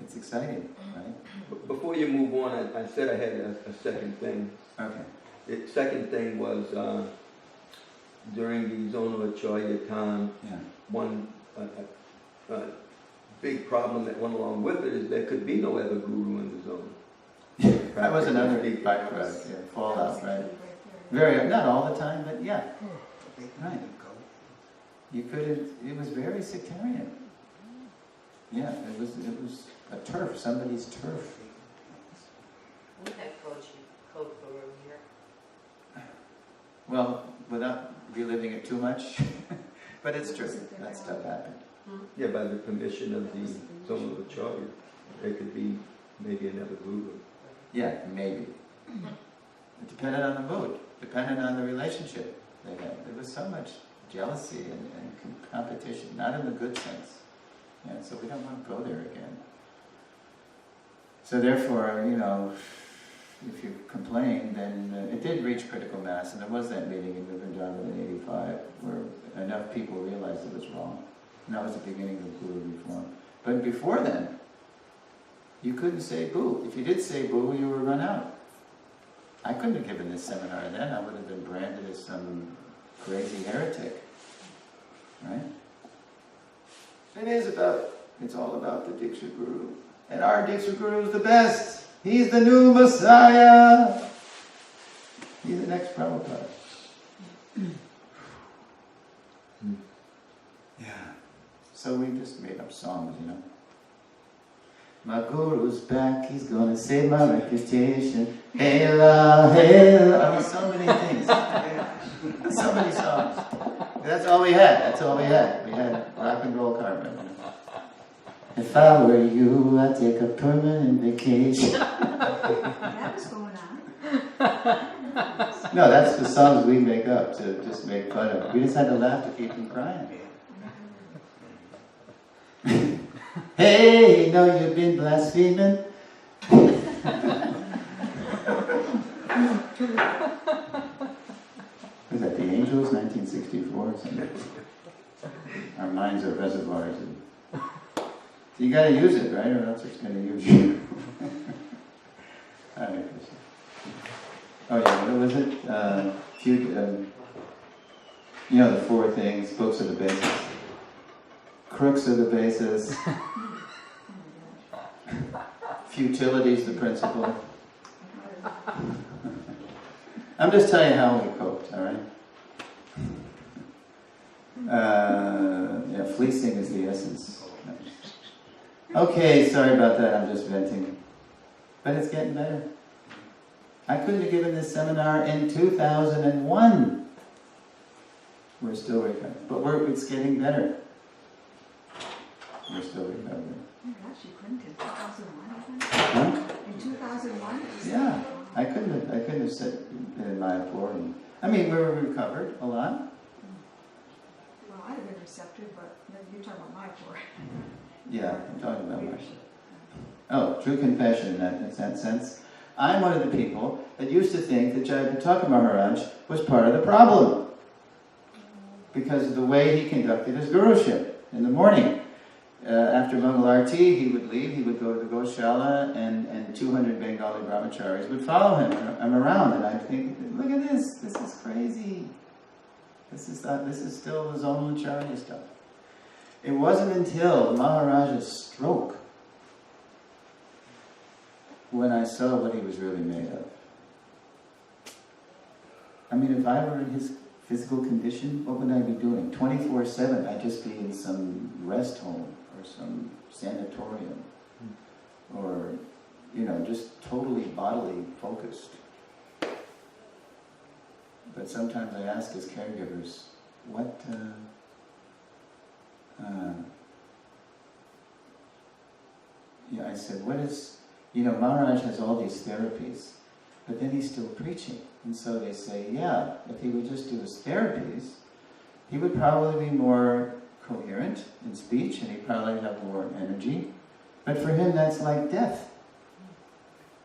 A: it's exciting, right?
C: Before you move on, I said I had a second thing.
A: Okay.
C: The second thing was during the zonal Acharya time, one big problem that went along with it is there could be no other guru in the zone.
A: That was another big byproduct, fallout, right? Not all the time, but yeah. Right. You couldn't, it was very sectarian. Yeah, it was a turf, somebody's turf.
F: We had co-guru here.
A: Well, without reliving it too much, but it's true, that stuff happened.
C: Yeah, by the permission of the zonal Acharya, there could be maybe another guru.
A: Yeah, maybe. It depended on the mood, depended on the relationship they had. There was so much jealousy and competition, not in the good sense. Yeah, so we don't want to go there again. So therefore, if you complain, then it did reach critical mass, and there was that meeting in Vrindavan in 85 where enough people realized it was wrong. And that was the beginning of Guru reform. But before then, you couldn't say boo. If you did say boo, you were run out. I couldn't have given this seminar then. I would have been branded as some crazy heretic. Right? It's all about the Diksha Guru. And our Diksha Guru is the best. He's the new Messiah. He's the next Prabhupada. Yeah. So we just made up songs, My Guru's back, he's gonna save my reputation. Hey la, hey la. I mean, so many things. So many songs. That's all we had. We had rock and roll karma. If I were you, I'd take a permanent vacation.
B: That was going on.
A: No, that's the songs we make up to just make fun of. We just had to laugh to keep from crying. Hey, you know you've been blaspheming? Was that The Angels, 1964 or something? Our minds are reservoirs. So you gotta use it, right? Or else it's gonna use you. Hare Krishna. Oh yeah, what was it? You know the four things, books are the basis. Crooks are the basis. Futility is the principle. I'm just telling you how we coped, alright? Yeah, fleecing is the essence. Okay, sorry about that, I'm just venting. But it's getting better. I couldn't have given this seminar in 2001. We're still recovering. But it's getting better. We're still recovering.
B: Oh my gosh, you couldn't in 2001,
A: Huh?
B: In 2001?
A: Yeah, I couldn't have sat in my floor and, I mean, we were recovered a lot.
B: Well, I'd have been receptive, but you're talking about my floor.
A: Yeah, I'm talking about myself. Oh, true confession in that sense. I'm one of the people that used to think that Jayapataka Maharaj was part of the problem because of the way he conducted his guruship in the morning. After Mangalarti, he would leave, he would go to the Goshala, and 200 Bengali brahmacharis would follow him around, and I'd think, look at this is crazy. This is still the zonal Acharya stuff. It wasn't until the Maharaja's stroke when I saw what he was really made of. I mean, if I were in his physical condition, what would I be doing? 24/7, I'd just be in some rest home or some sanatorium, or, just totally bodily focused. But sometimes I ask as caregivers, I said, what is, Maharaj has all these therapies, but then he's still preaching. And so they say, yeah, if he would just do his therapies, he would probably be more coherent in speech, and he'd probably have more energy. But for him, that's like death.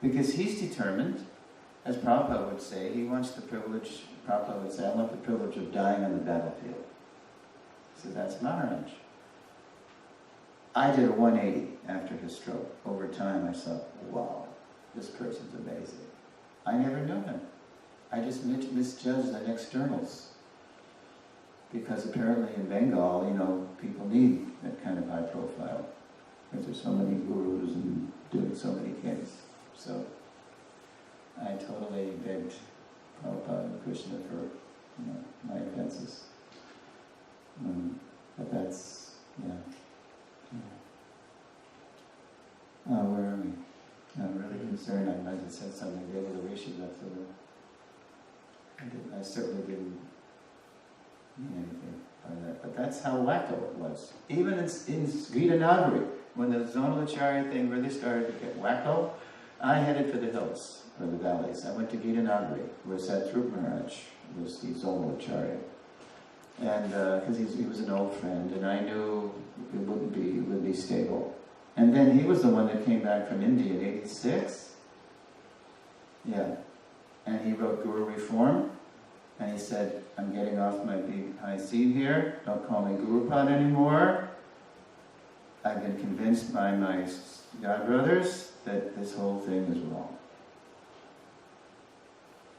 A: Because he's determined, as Prabhupada would say, he wants the privilege, Prabhupada would say, I want the privilege of dying on the battlefield. So that's Maharaj. I did a 180 after his stroke. Over time I saw, wow, this person's amazing. I never knew him. I just misjudged the externals. Because apparently in Bengal, people need that kind of high profile. Because there's so many gurus and doing so many things. So I totally begged Prabhupada and Krishna for my offenses. But that's, yeah. Oh, where are we? I'm really concerned. I might have said something. Maybe the Rishi left the room. I certainly didn't mean anything by that. But that's how wacko it was. Even in Sridhanagari, when the zonal Acharya thing really started to get wacko, I headed for the hills, or the valleys. I went to Gitanagari, where Satrup Maharaj was the zonal Acharya. And because he was an old friend, and I knew it would be stable. And then he was the one that came back from India in 86. Yeah. And he wrote Guru Reform. And he said, I'm getting off my big high seat here. Don't call me Gurupad anymore. I've been convinced by my godbrothers that this whole thing is wrong.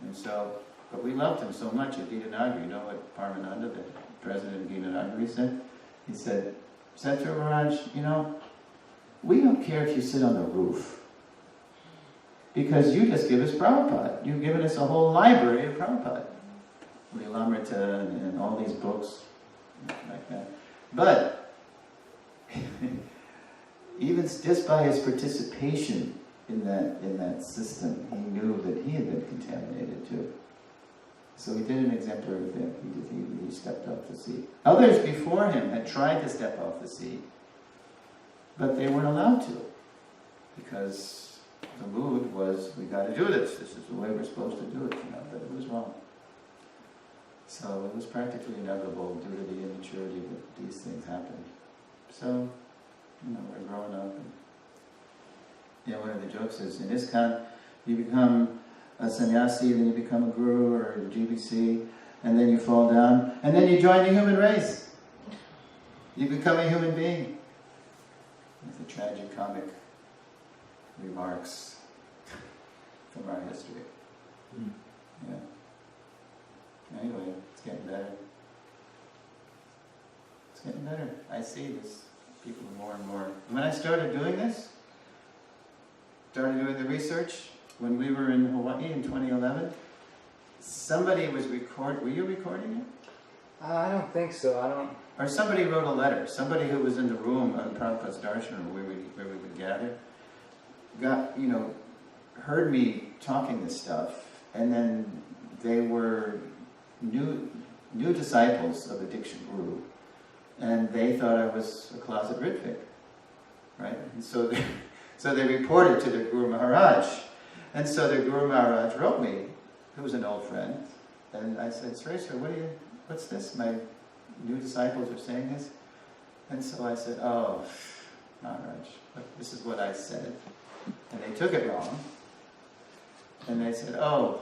A: And so, but we loved him so much at Gitanagari. You know what Parmananda, the president of Gitanagari, said? He said, Satya Maharaj, we don't care if you sit on the roof, because you just give us Prabhupada. You've given us a whole library of Prabhupada. Lilamrita and all these books like that. But even just by his participation in that system, he knew that he had been contaminated too. So he did an exemplary thing. He stepped off the seat. Others before him had tried to step off the seat, but they weren't allowed to, because the mood was, we got to do this. This is the way we're supposed to do it, but it was wrong. So it was practically inevitable due to the immaturity that these things happened. So, we're growing up. And, one of the jokes is, in ISKCON, you become a sannyasi, then you become a guru or a GBC, and then you fall down, and then you join the human race. You become a human being. With the tragic comic remarks from our history. Yeah. Anyway, it's getting better. It's getting better. I see this, people more and more. When I started doing this, started doing the research, when we were in Hawaii in 2011, somebody was were you recording it?
D: I don't think so. I don't.
A: Or somebody wrote a letter. Somebody who was in the room on Prabhupada's darshan, where we would gather, heard me talking this stuff, and then they were new disciples of the Diksha Guru, and they thought I was a closet Ritvik, right? And so they reported to the Guru Maharaj, and so the Guru Maharaj wrote me, who was an old friend, and I said, Suresvara, what's this? My new disciples are saying this? And so I said, oh, Maharaj, this is what I said. And they took it wrong. And they said, oh,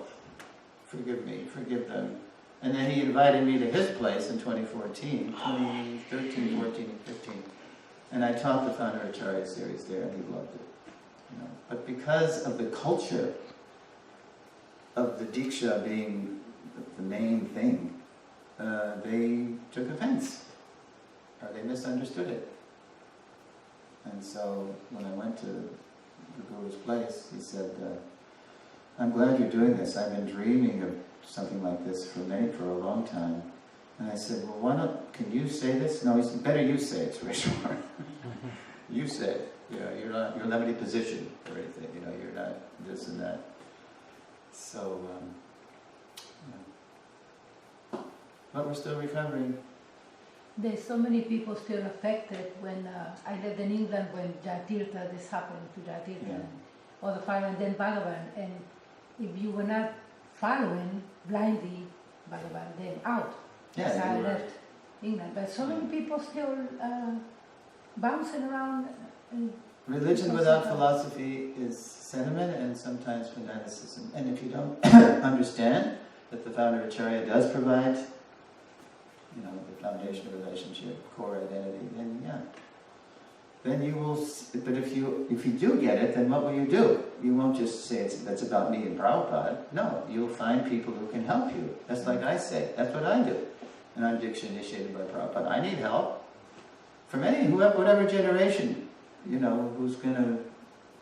A: forgive me, forgive them. And then he invited me to his place in 2013, 14, and 15. And I taught the founder Acharya series there, and he loved it. But because of the culture of the Diksha being the main thing, they took offense, or they misunderstood it. And so when I went to the Guru's place, he said, I'm glad you're doing this. I've been dreaming of something like this for a long time. And I said, well, can you say this? No, he said, better you say it, Suresvara. You say it. You don't have any position or anything. You're not this and that. So, but we're still recovering.
H: There's so many people still affected. When I lived in England when Jayatirtha, this happened to Jayatirtha, and all the fire, and then Bhagavan. And if you were not following blindly Bhagavan, then out.
A: Yeah,
H: so I left England. But so many people still bouncing around.
A: Religion without philosophy is sentiment and sometimes fanaticism. And if you don't understand that the founder Acharya does provide, the foundation of relationship, core identity, then you will. But if you do get it, then what will you do? You won't just say that's about me and Prabhupada. No, you'll find people who can help you. That's like I say. That's what I do. And I'm Diksha initiated by Prabhupada. I need help from whatever generation. Who's going to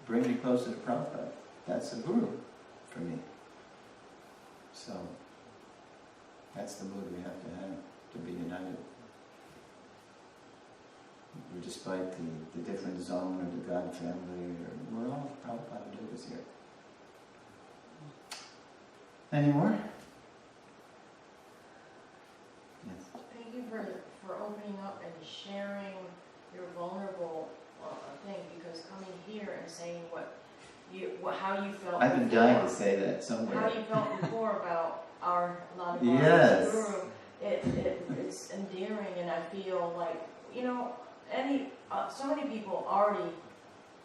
A: bring me closer to Prabhupada. That's a guru for me. So, that's the mood we have to be united. Despite the different zone or the God family, we're all Prabhupada Dugas here. Any more? Yes.
E: Thank you for opening up and sharing your vulnerable thing, because coming here and saying how you felt.
A: I've been dying to say that somewhere.
E: How you felt before about our Lada
A: Yes.
E: Guru, it's endearing, and I feel like so many people already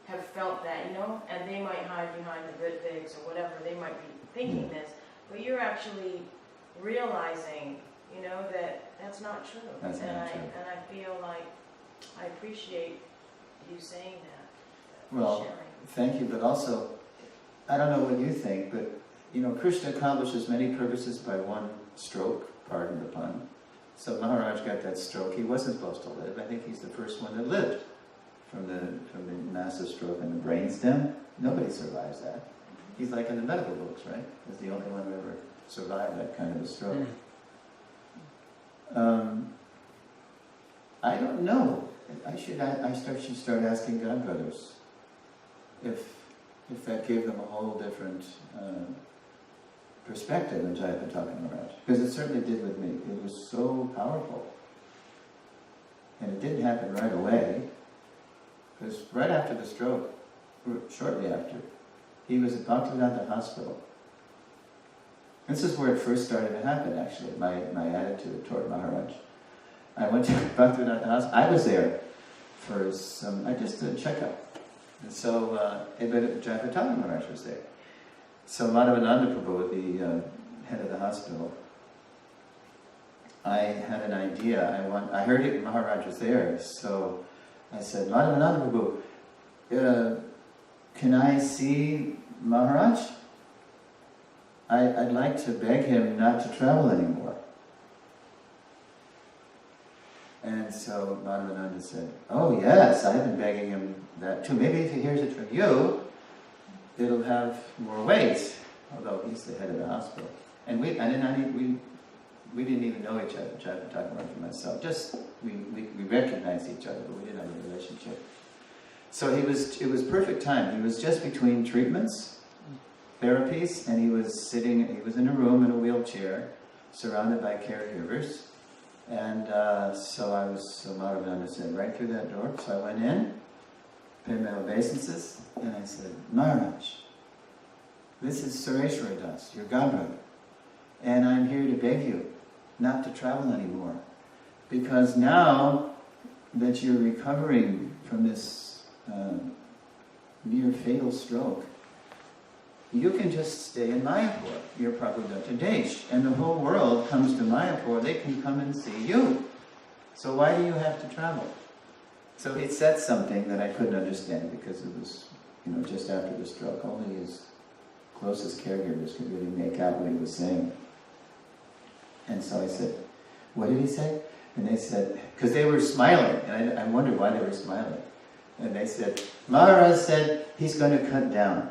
E: have felt that, and they might hide behind the Ritviks or whatever. They might be thinking this, but you're actually realizing, that that's not true.
A: That's not true.
E: And I feel like I appreciate you saying that.
A: Well,
E: sharing.
A: thank you, but also, I don't know what you think, but, Krishna accomplishes many purposes by one stroke, pardon the pun. So Maharaj got that stroke. He wasn't supposed to live. I think he's the first one that lived from the massive stroke in the brainstem. Nobody survives that. He's like in the medical books, right? He's the only one who ever survived that kind of a stroke. I don't know. I should start asking God brothers if that gave them a whole different perspective than I've been talking about. Because it certainly did with me. It was so powerful. And it didn't happen right away. Because right after the stroke, shortly after, he was at Bhaktivedanta Hospital. This is where it first started to happen, actually, my attitude toward Maharaj. I went to Bhaktivedanta Hospital. I was there for just a checkup. And so, Jayapataka Maharaj was there. So Madhavananda Prabhu, the head of the hospital, I had an idea. I heard it, Maharaj was there, so I said, Madhavananda Prabhu, can I see Maharaj? I'd like to beg him not to travel anymore. And so Madhavananda said, oh yes, I've been begging him that too. Maybe if he hears it from you, it'll have more weight. Although he's the head of the hospital. And we didn't even know each other, Jayapataka Maharaj and myself. Just, we recognized each other, but we didn't have a relationship. So it was perfect time. He was just between treatments, therapies, and he was in a room in a wheelchair, surrounded by caregivers. And so Madhavananda said, right through that door. So I went in, paid my obeisances, and I said, Maharaj, this is Suresvara Das, your godbrother. And I'm here to beg you not to travel anymore. Because now that you're recovering from this near fatal stroke, you can just stay in Mayapur, your Prabhupada Desh, and the whole world comes to Mayapur, they can come and see you. So why do you have to travel? So it said something that I couldn't understand because it was, just after the stroke. Only his closest caregivers could really make out what he was saying. And so I said, what did he say? And they said, because they were smiling, and I wondered why they were smiling. And they said, Maharaj said he's going to cut down.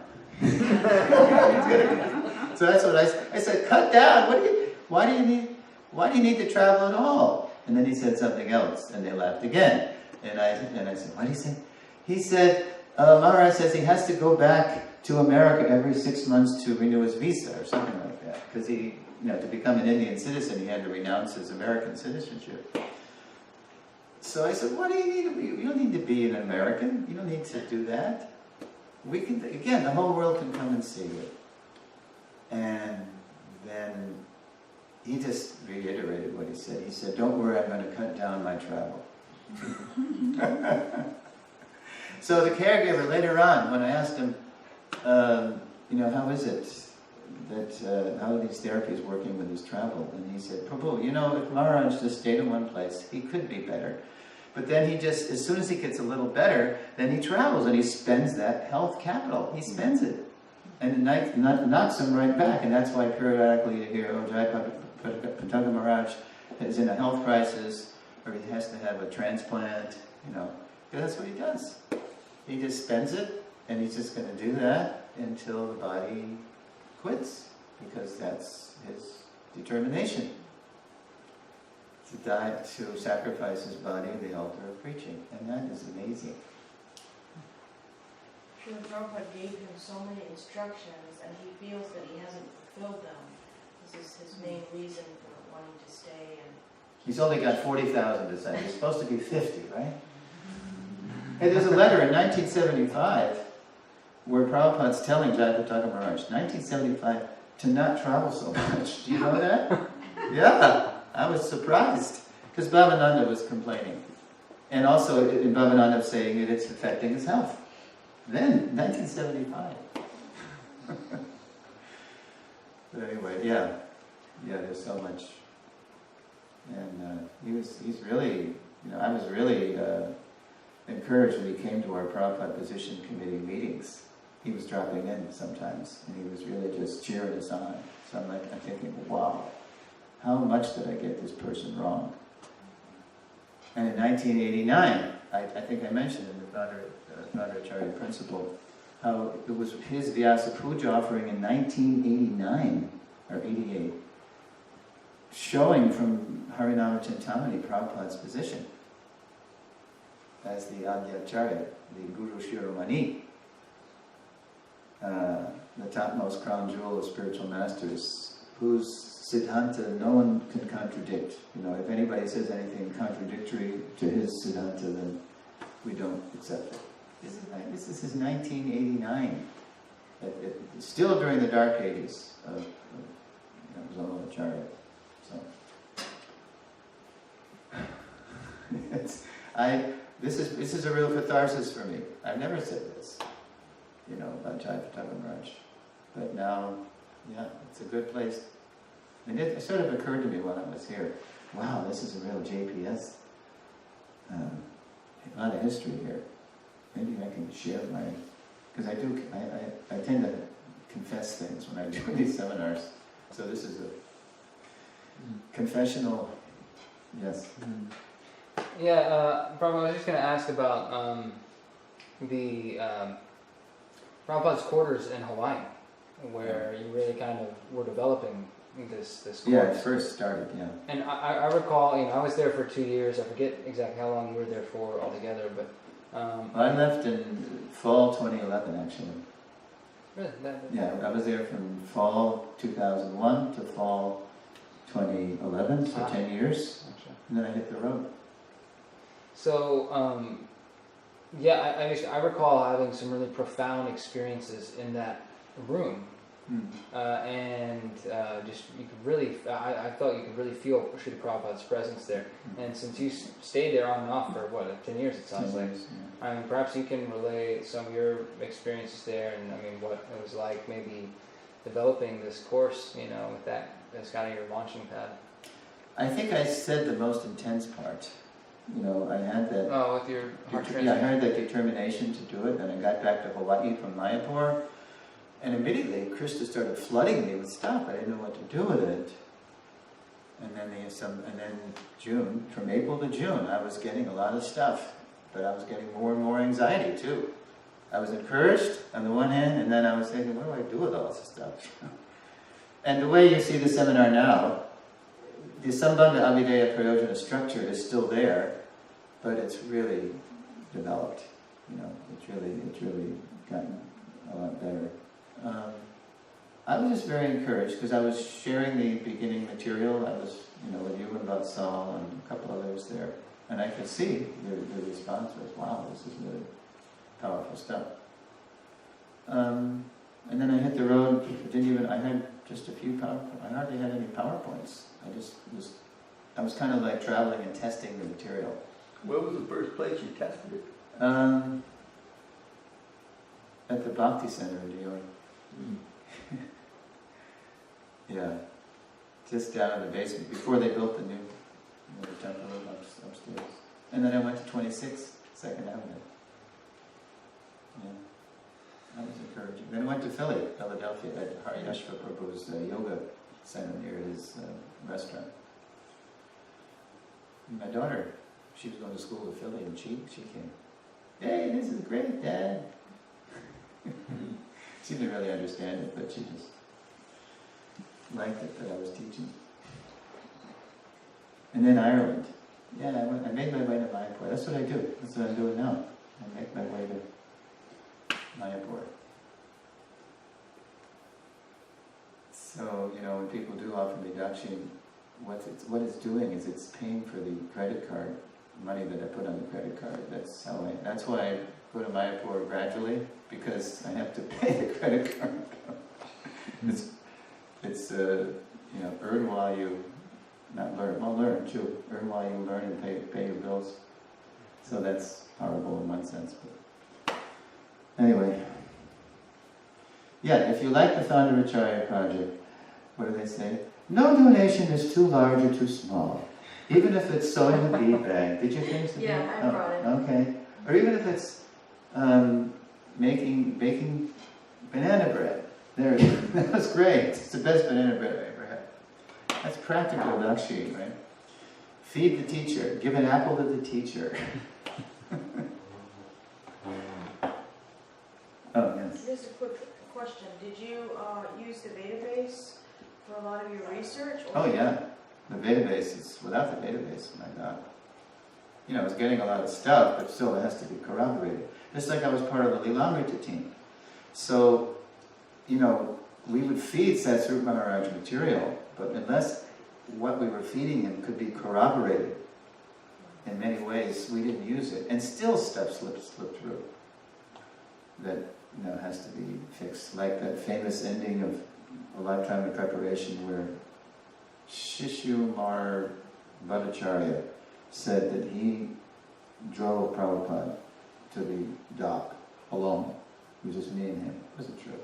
A: So that's what I said, cut down? Why do you need to travel at all? And then he said something else, and they laughed again. And I said, what did he say? He said, Maharaj says he has to go back to America every 6 months to renew his visa, or something like that. Because to become an Indian citizen, he had to renounce his American citizenship. So I said, what do you need to be? You don't need to be an American. You don't need to do that. We can, again, the whole world can come and see you. And then he just reiterated what he said. He said, don't worry, I'm going to cut down my travel. So the caregiver later on, when I asked him, how is it that, how are these therapies working with his travel? And he said, Prabhu, if Maharaj just stayed in one place, he could be better. But then he just, as soon as he gets a little better, then he travels and he spends that health capital. He spends it. And it knocks him right back. And that's why periodically you hear, Jayapataka Maharaj is in a health crisis, or he has to have a transplant, because that's what he does. He just spends it, and he's just going to do that until the body quits, because that's his determination. To die, to sacrifice his body at the altar of preaching. And that is amazing.
E: Srila Prabhupada gave him so many instructions, and he feels that he hasn't fulfilled them. This is his main reason for wanting to stay. And
A: he's only got 40,000 disciples. He's supposed to be 50, right? Hey, there's a letter in 1975 where Prabhupada's telling Jayapataka Maharaj, 1975, to not travel so much. Do you know that? Yeah, I was surprised. Because Bhavananda was complaining. And also, Bhavananda saying that it's affecting his health. Then, 1975. But anyway, yeah, there's so much. And he's really, I was really encouraged when he came to our Prabhupada Position Committee meetings. He was dropping in sometimes, and he was really just cheering us on. So I'm thinking, wow, how much did I get this person wrong? And in 1989, I think I mentioned in the Father Acharya principle, how it was his Vyasa Puja offering in 1989, or 88, showing from Harinama Chintamani Prabhupada's position as the Acharya, the Guru Shiromani, the topmost crown jewel of spiritual masters, whose Siddhanta no one can contradict. If anybody says anything contradictory to his Siddhanta, then we don't accept it. This is his 1989. Still during the dark ages of Zonal Acharya. So, this is a real catharsis for me. I've never said this, about Jai Pataka Maharaj. But now, it's a good place. And it sort of occurred to me when I was here, wow, this is a real JPS. A lot of history here. Maybe I can share because I tend to confess things when I do these seminars. So this is a confessional, yes.
D: Yeah, Prabhu, I was just going to ask about the Prabhupada's quarters in Hawaii, where you really kind of were developing this course.
A: Yeah, it first started,
D: And I recall, I was there for 2 years. I forget exactly how long you were there for altogether, but...
A: I left in fall 2011, actually.
D: Really?
A: I was there from fall 2001 to fall 2011, so 10 years, and then I hit the road.
D: So, I recall having some really profound experiences in that room. And just you could really, I felt you could really feel Srila Prabhupada's presence there. And since you stayed there on and off for 10 years, it sounds like. I mean, perhaps you can relay some of your experiences there, and what it was like, maybe developing this course, with that as kind of your launching pad.
A: I think I said the most intense part. I had that.
D: Oh, with your heart transplant.
A: Yeah, I had that determination to do it, and I got back to Hawaii from Mayapur. And immediately, Krista started flooding me with stuff. I didn't know what to do with it. And then June, from April to June, I was getting a lot of stuff, but I was getting more and more anxiety too. I was encouraged on the one hand, and then I was thinking, what do I do with all this stuff? And the way you see the seminar now, the Sambandha Avideya Prayojana structure is still there, but it's really developed. It's really gotten a lot better. I was just very encouraged because I was sharing the beginning material. I was, with you and Vatsal and a couple others there, and I could see the response was, "Wow, this is really powerful stuff." And then I hit the road. I had just a few I hardly had any PowerPoints. I was kind of like traveling and testing the material.
C: Where was the first place you tested it?
A: At the Bhakti Center in New York. Yeah, just down in the basement before they built the new temple upstairs. And then I went to 26 Second Avenue. Yeah, that was encouraging. Then I went to Philadelphia, at Haryashva Prabhu's yoga center near his restaurant. And my daughter, she was going to school to Philly, and she came. Hey, this is great, Dad. She didn't really understand it, but she just liked it that I was teaching. And then Ireland. Yeah, I made my way to Mayapur. That's what I do. That's what I'm doing now. I make my way to Mayapur. So, when people do offer me dakshin, what it's doing is it's paying for the credit card money that I put on the credit card. That's why I go to Mayapur gradually, because I have to pay the credit card. It's earn while you learn too. Earn while you learn and pay your bills. So that's horrible in one sense, but anyway. Yeah, if you like the Founder Acharya project, what do they say? No donation is too large or too small. Even if it's sewing a bead bag. Did you finish the
E: Yeah, I brought it.
A: Okay. Or even if it's baking banana bread. There it is. That was great. It's the best banana bread I ever had. That's practical dakshin, right? Feed the teacher. Give an apple to the teacher. Oh, yes.
E: Just a quick question. Did you use the database for a lot of your research?
A: Oh, yeah. The database is, without the database, my God. I was getting a lot of stuff, but still it has to be corroborated. Just like I was part of the Lilamrita team. So, we would feed Satsrupa Maharaj material, but unless what we were feeding him could be corroborated in many ways, we didn't use it. And still stuff slipped through that has to be fixed. Like that famous ending of A Lifetime of Preparation where Shishumar Bhattacharya said that he drove Prabhupada to the dock alone. It was just me and him. It wasn't true.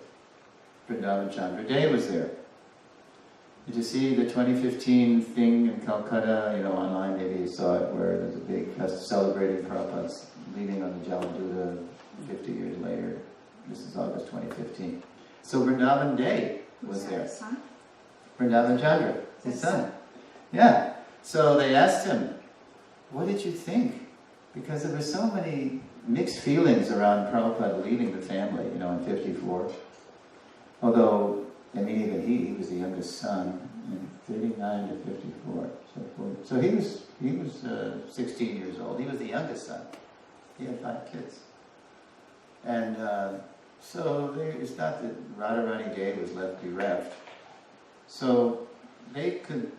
A: Vrindavan Chandra Day was there. Did you see the 2015 thing in Calcutta, online, maybe you saw it, where there's a big fest celebrating Prabhupada's leaving on the Jaladuta 50 years later. This is August 2015. So Vrindavan Day was there.
B: His son?
A: Vrindavan Chandra, his son. Yeah. So they asked him, what did you think? Because there were so many mixed feelings around Prabhupada leaving the family, in 54. Although, even he was the youngest son, in 39 to 54. So he was 16 years old. He was the youngest son. He had 5 kids. And so it's not that Radharani Day was left bereft. So they could,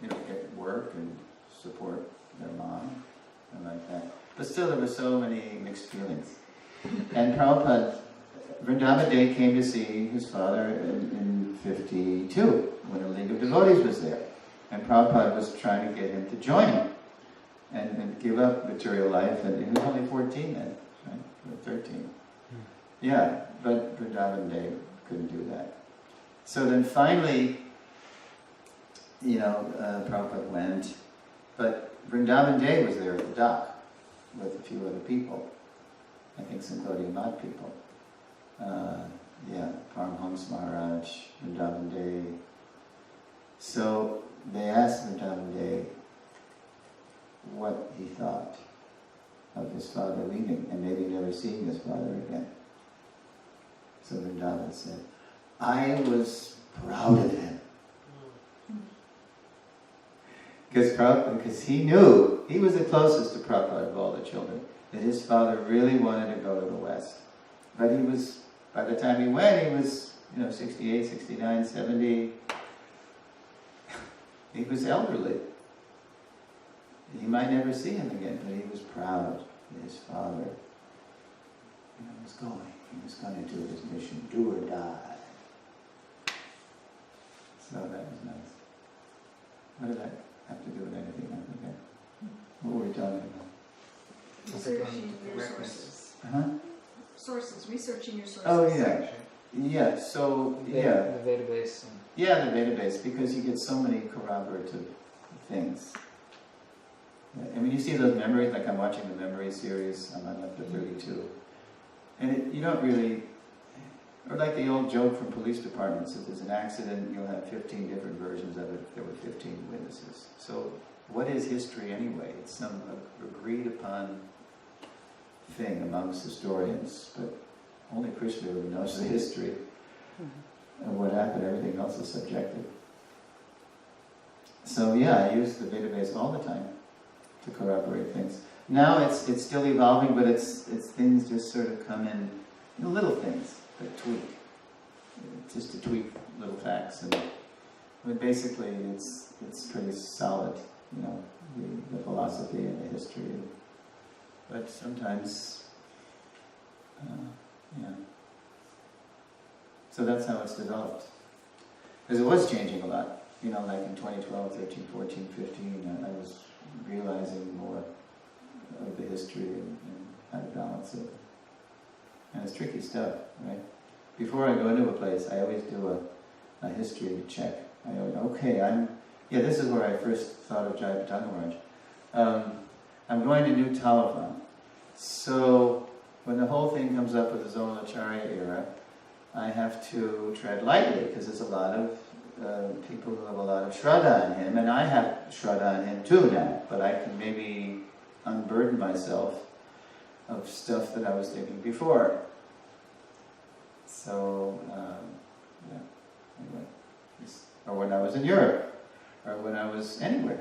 A: get work and support their mom and like that. But still there were so many mixed feelings. And Prabhupada, Vrindavan Day came to see his father in 52, when a League of Devotees was there. And Prabhupada was trying to get him to join him and give up material life. And he was only 14 then, right? Or 13. Yeah, but Vrindavan Day couldn't do that. So then finally, Prabhupada went, but Vrindavan Day was there at the dock with a few other people. I think some Gaudiya Math people. Paramhams Maharaj, Vrindavan Day. So they asked Vrindavan Day what he thought of his father leaving and maybe never seeing his father again. So Vrindavan said, I was proud of him. Because he knew, he was the closest to Prabhupada of all the children, that his father really wanted to go to the West. But he was, by the time he went, he was, 68, 69, 70. He was elderly. He might never see him again, but he was proud that his father, was going. He was going to do his mission, do or die. So that was nice. What did that have to do with anything? I forget. What were we talking about?
B: Researching your sources. Sources, researching your sources.
A: Oh, yeah. Yeah, so,
D: The database.
A: Yeah, the database, because you get so many corroborative things. You see those memories, like I'm watching the memory series, I'm on up to 32. And you don't really, or like the old joke from police departments, if there's an accident, you'll have 15 different versions of it if there were 15 witnesses. So what is history anyway? It's some agreed upon thing amongst historians, but only Krishna really knows the history of what happened. Everything else is subjective. So yeah, I use the database all the time to corroborate things. Now it's still evolving, but it's things just sort of come in, little things that tweak, just to tweak little facts, and basically it's pretty solid, the philosophy and the history. But sometimes, So that's how it's developed. Because it was changing a lot. Like in 2012, 13, 14, 15, I was realizing more of the history and how to balance it. And it's tricky stuff, right? Before I go into a place, I always do a history check. I go, this is where I first thought of Jayapataka Maharaj. I'm going to New Talavana. So when the whole thing comes up with the zonal Acharya era, I have to tread lightly, because there's a lot of people who have a lot of Shraddha in him, and I have Shraddha in him too now, but I can maybe unburden myself of stuff that I was thinking before. So, anyway. Or when I was in Europe, or when I was anywhere.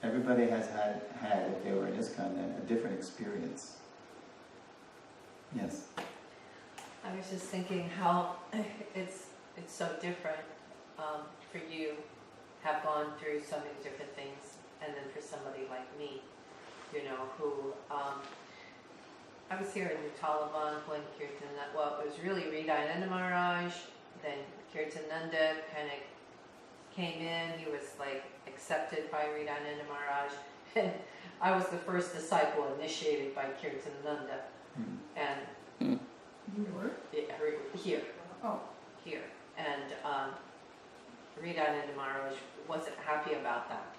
A: Everybody has had, if they were in ISKCON, then a different experience. Yes?
F: I was just thinking how it's so different for you, have gone through so many different things, and then for somebody like me, who, I was here in Talavana when Kirtan, well, it was really Ridayananda Maharaj, then Kirtananda kind of came in. He was like accepted by Ridayananda Maharaj, and I was the first disciple initiated by Kirtananda. And
B: You were?
F: here,
B: Oh.
F: here, and Ridayananda Maharaj wasn't happy about that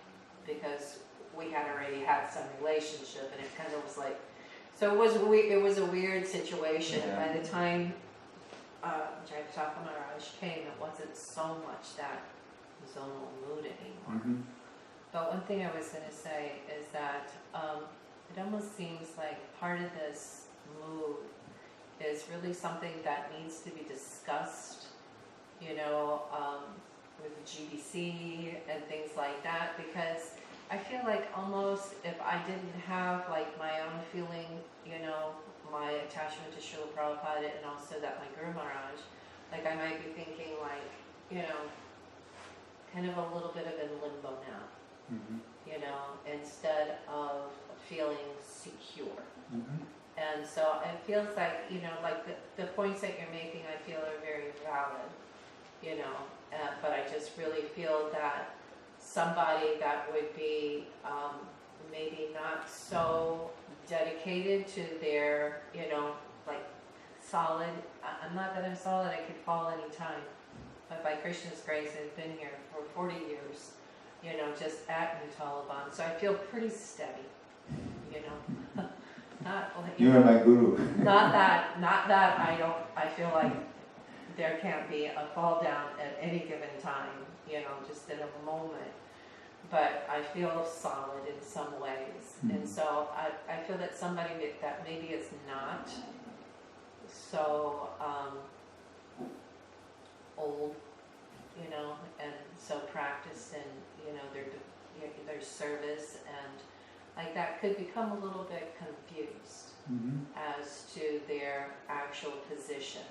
F: because we had already had some relationship, and it kind of was like, so it was a weird situation.
A: Yeah.
F: By the time Jayapataka Maharaj came, it wasn't so much that zonal mood anymore. But one thing I was going to say is that it almost seems like part of this mood is really something that needs to be discussed, you know, with the GBC and things like that, because I feel like almost if I didn't have like my own feeling, you know, my attachment to Srila Prabhupada and also that my Guru Maharaj, like I might be thinking like, you know, kind of a little bit of in limbo now, you know, instead of feeling secure. And so it feels like, you know, like the points that you're making I feel are very valid, you know, but I just really feel that somebody that would be maybe not so dedicated to their, you know, like solid, I'm not that I'm solid, I could fall anytime, but by Krishna's grace I've been here for 40 years, you know, just at New Taliban, so I feel pretty steady, you know. Not like,
A: You are my guru.
F: not that I feel like there can't be a fall down at any given time, you know, just in a moment. But I feel solid in some ways. And so I feel that somebody that maybe is not so old, you know, and so practiced in, you know, their service and like that could become a little bit confused as to their actual position.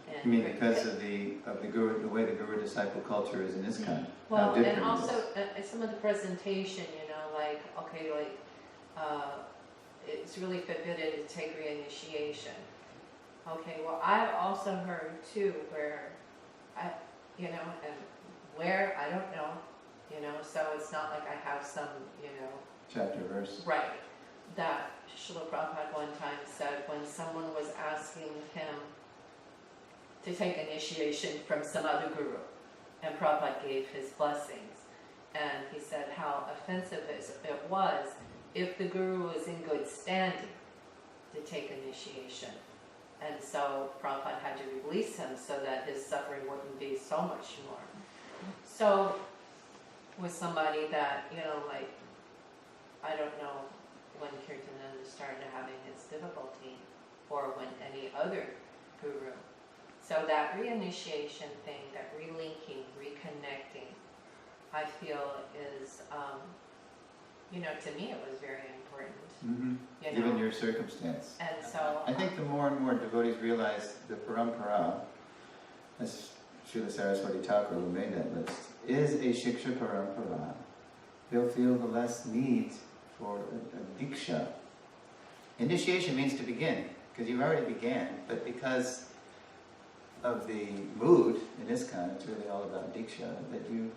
F: And
A: You mean because of the guru, the way the guru disciple culture is in ISKCON?
F: well, and also some of the presentation, you know, like okay, like it's really forbidden to take reinitiation. Okay, well, I've also heard too where you know, and where I don't know, you know, so it's not like I have some, you know.
A: Chapter verse.
F: Right. That Srila Prabhupada one time said when someone was asking him to take initiation from some other guru, and Prabhupada gave his blessings, and he said how offensive it was if the guru was in good standing to take initiation. And so Prabhupada had to release him so that his suffering wouldn't be so much more. So with somebody that, you know, like, I don't know when Kirtananda started having his difficulty or when any other guru. So that reinitiation thing, that relinking, reconnecting, I feel is, you know, to me it was very important. You know?
A: Given your circumstance.
F: And so
A: I think the more and more devotees realize the parampara, as Srila Saraswati Thakur, who made that list, is a shiksha parampara, they'll feel the less need for a diksha. Initiation means to begin, because you already began, but because of the mood in ISKCON, it's really all about diksha, that you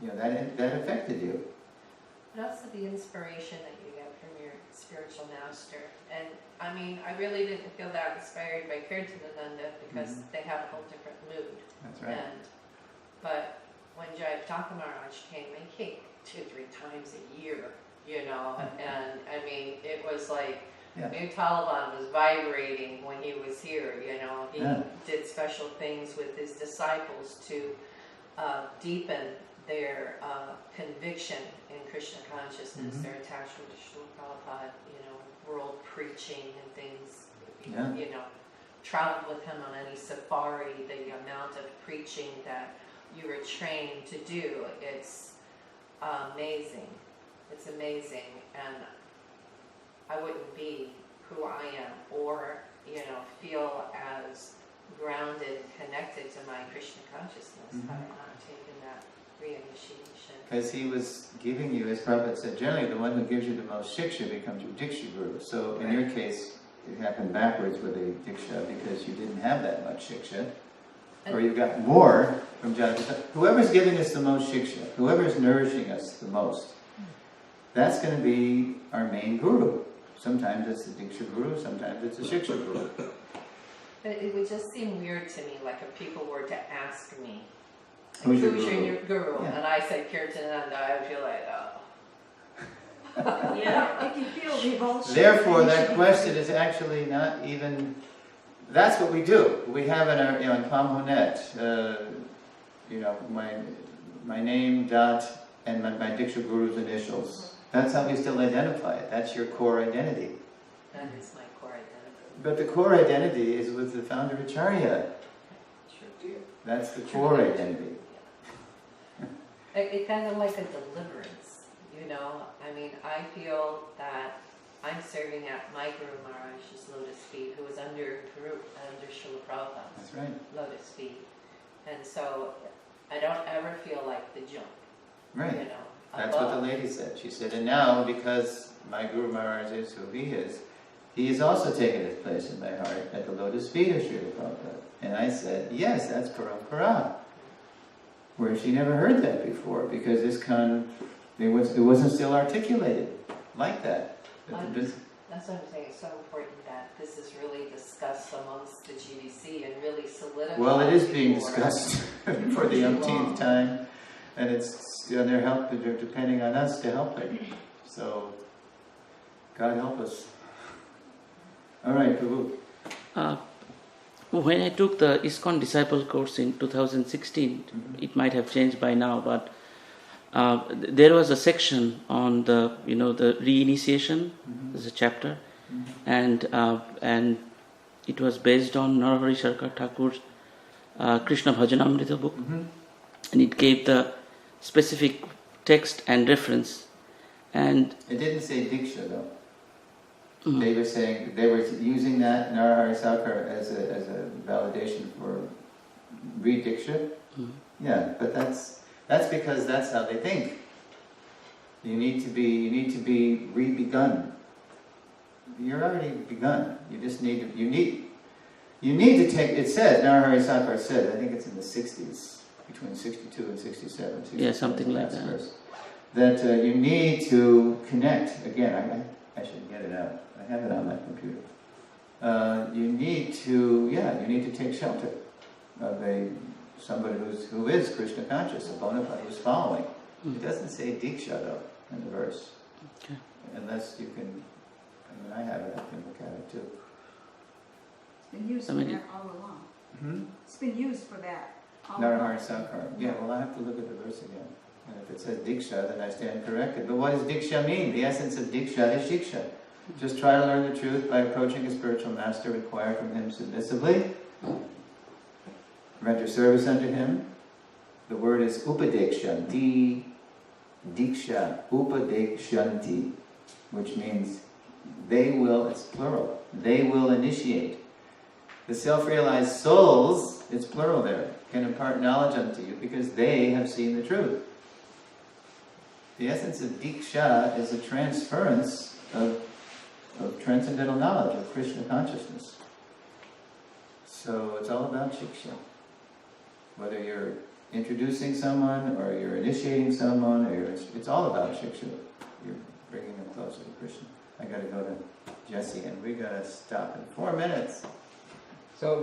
A: know, that affected you.
F: but also the inspiration that you get from your spiritual master. And I mean, I really didn't feel that inspired by Kirtananda because they have a whole different mood.
A: That's right.
F: But when Jayapataka Maharaj came, he came 2-3 times a year, you know, and I mean, it was like, New Talavana was vibrating when he was here, you know. He did special things with his disciples to deepen their conviction in Krishna consciousness, their attachment to Srila Prabhupada, you know, world preaching and things, you know, traveled with him on any safari, the amount of preaching that you were trained to do, it's amazing. It's amazing, and I wouldn't be who I am or, you know, feel as grounded and connected to my Krishna consciousness had I not taken that reinitiation.
A: Because he was giving you, as Prabhupada said, generally the one who gives you the most shiksha becomes your diksha guru. So in your case, it happened backwards with a diksha because you didn't have that much shiksha. Or you've got more from Jatita. Whoever's giving us the most shiksha, whoever's nourishing us the most, that's going to be our main guru. Sometimes it's the diksha guru, sometimes it's a shiksha guru.
F: It would just seem weird to me, like if people were to ask me,
A: Who's your
F: who's
A: guru?
F: your guru?
A: Yeah.
F: And I said Kirtananda, I would feel like, oh.
E: Yeah.
B: If you feel revulsion.
A: Therefore,
B: then you
A: that
B: should-
A: question is actually not even. That's what we do. We have in our, in Pamhonet, my name, dot, and my diksha guru's initials. That's how we still identify it. That's your core identity.
F: That is my core identity.
A: But the core identity is with the founder Acharya.
F: True.
A: That's the core identity.
F: It kind of like a deliverance, you know? I mean, I feel that I'm serving at my Guru Maharaj's lotus feet, who was under Srila Prabhupada's
A: That's right.
F: lotus feet. And so I don't ever feel like the junk,
A: Right.
F: you know?
A: That's what the
F: above.
A: lady said. She said, and now, because my Guru Maharaj is who he is also taken his place in my heart at the lotus feet of Srila Prabhupada. And I said, yes, that's Parampara. Where she never heard that before, because ISKCON, it wasn't still articulated like that.
F: That's what I'm saying, it's so important that this is really discussed amongst the GBC and really solidified.
A: Well, it is being
F: before-
A: discussed for the umpteenth time, and they're depending on us to help it. So, God help us. All right, Prabhu.
I: When I took the ISKCON Disciple course in 2016, it might have changed by now, but there was a section on the reinitiation. There's a chapter, and it was based on Narahari Sarkar Thakur's Krishna Bhajanamrita book, and it gave the specific text and reference. And
A: It didn't say Diksha though. They were using that Narahari Sarkar as a validation for re-Diksha. Yeah, but that's because that's how they think. You need to be re-begun. You're already begun. You just need to. You need to take. It says Narahari Sarkar said. I think it's in the 60s, between 62 and 67.
I: Yeah, something like that.
A: Verse, that you need to connect again. I should get it out. I have it on my computer. You need to take shelter of somebody who is Krishna conscious, a bona fide, who's following. It doesn't say Diksha though in the verse.
I: Okay.
A: Unless you can, I have it, I can look at it too.
B: It's been used for that all along. It's been used for that all along.
A: Narahari Sarkar. Yeah, well I have to look at the verse again. And if it says Diksha, then I stand corrected. But what does Diksha mean? The essence of Diksha is Shiksha. Just try to learn the truth by approaching a spiritual master, inquire from him submissively, render service unto him. The word is upadekshanti, diksha, upadekshanti, which means they will, it's plural, they will initiate. The self-realized souls, it's plural there, can impart knowledge unto you because they have seen the truth. The essence of diksha is a transference of transcendental knowledge, of Krishna consciousness. So it's all about shiksha. Whether you're introducing someone, or you're initiating someone, or it's all about shiksha. You're bringing them closer to Krishna. I gotta go to Jesse, and we gotta stop in 4 minutes.
D: So,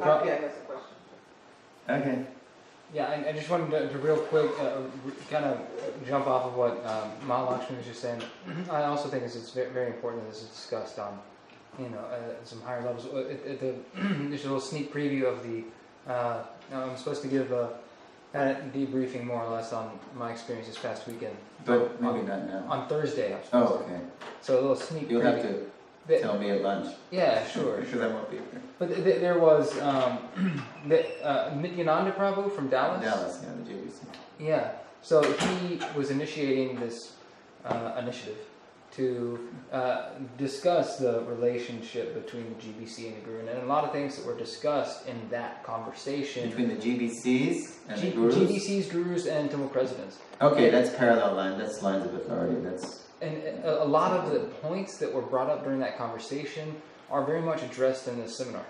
A: Okay.
D: yeah, I just wanted to real quick kind of jump off of what Mahalakshmi was just saying. I also think it's very, very important that this is discussed on, some higher levels. There's a little sneak preview of the. I'm supposed to give a debriefing more or less on my experience this past weekend.
A: But maybe not now.
D: On Thursday, I'm
A: Oh,
D: supposed to.
A: okay.
D: So a little sneak
A: You'll
D: preview.
A: have to tell me at lunch.
D: Yeah, sure.
A: Because I won't be here.
D: But there was Nityananda Prabhu from Dallas.
A: Dallas, yeah, the JVC.
D: Yeah. So he was initiating this initiative to discuss the relationship between the GBC and the Guru, and a lot of things that were discussed in that conversation
A: Between the GBCs and the Gurus?
D: GBCs, Gurus, and Temple Presidents.
A: Okay, that's parallel line. That's lines of authority. That's
D: And a lot of the points that were brought up during that conversation are very much addressed in this seminar.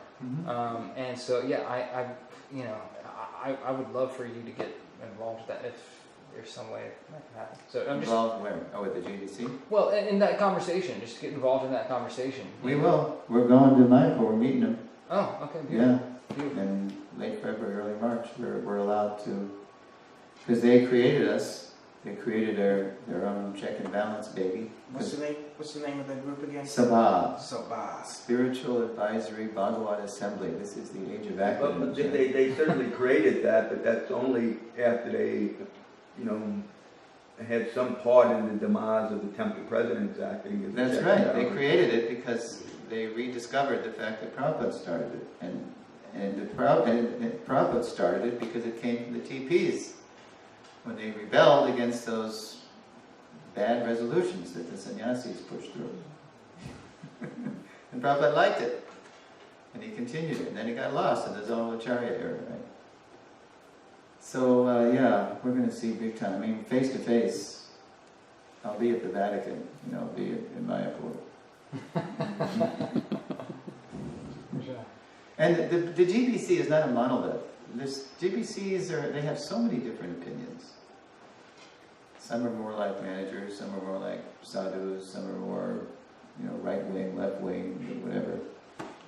D: And so, yeah, I would love for you to get involved with that if there's some way that can happen. So I'm just
A: Involved where? Oh, with the GDC?
D: well in that conversation. Just get involved in that conversation.
A: We will. We're going to Mayapur. We're meeting them.
D: Oh, okay. Beautiful.
A: Yeah.
D: Beautiful.
A: In late February, early March. We're allowed to, because they created us. They created their own check and balance baby.
J: What's the name of that group again?
A: Sabha.
J: Sabha.
A: Spiritual Advisory Bhagavad Assembly. This is the age of acronyms.
C: They certainly created that, but that's only after they, had some part in the demise of the Temple Presidents acting as
A: That's right. They created it because they rediscovered the fact that Prabhupada started it, and Prabhupada started it because it came from the TPs when they rebelled against those bad resolutions that the sannyasis pushed through. And Prabhupada liked it, and he continued it, and then he got lost in the zone of Acharya era, right? So, yeah, we're going to see big time. I mean, face to face. I'll be at the Vatican, I'll be in Mayapur. And the GBC is not a monolith. GBCs they have so many different opinions. Some are more like managers, some are more like sadhus, some are more, right wing, left wing, whatever.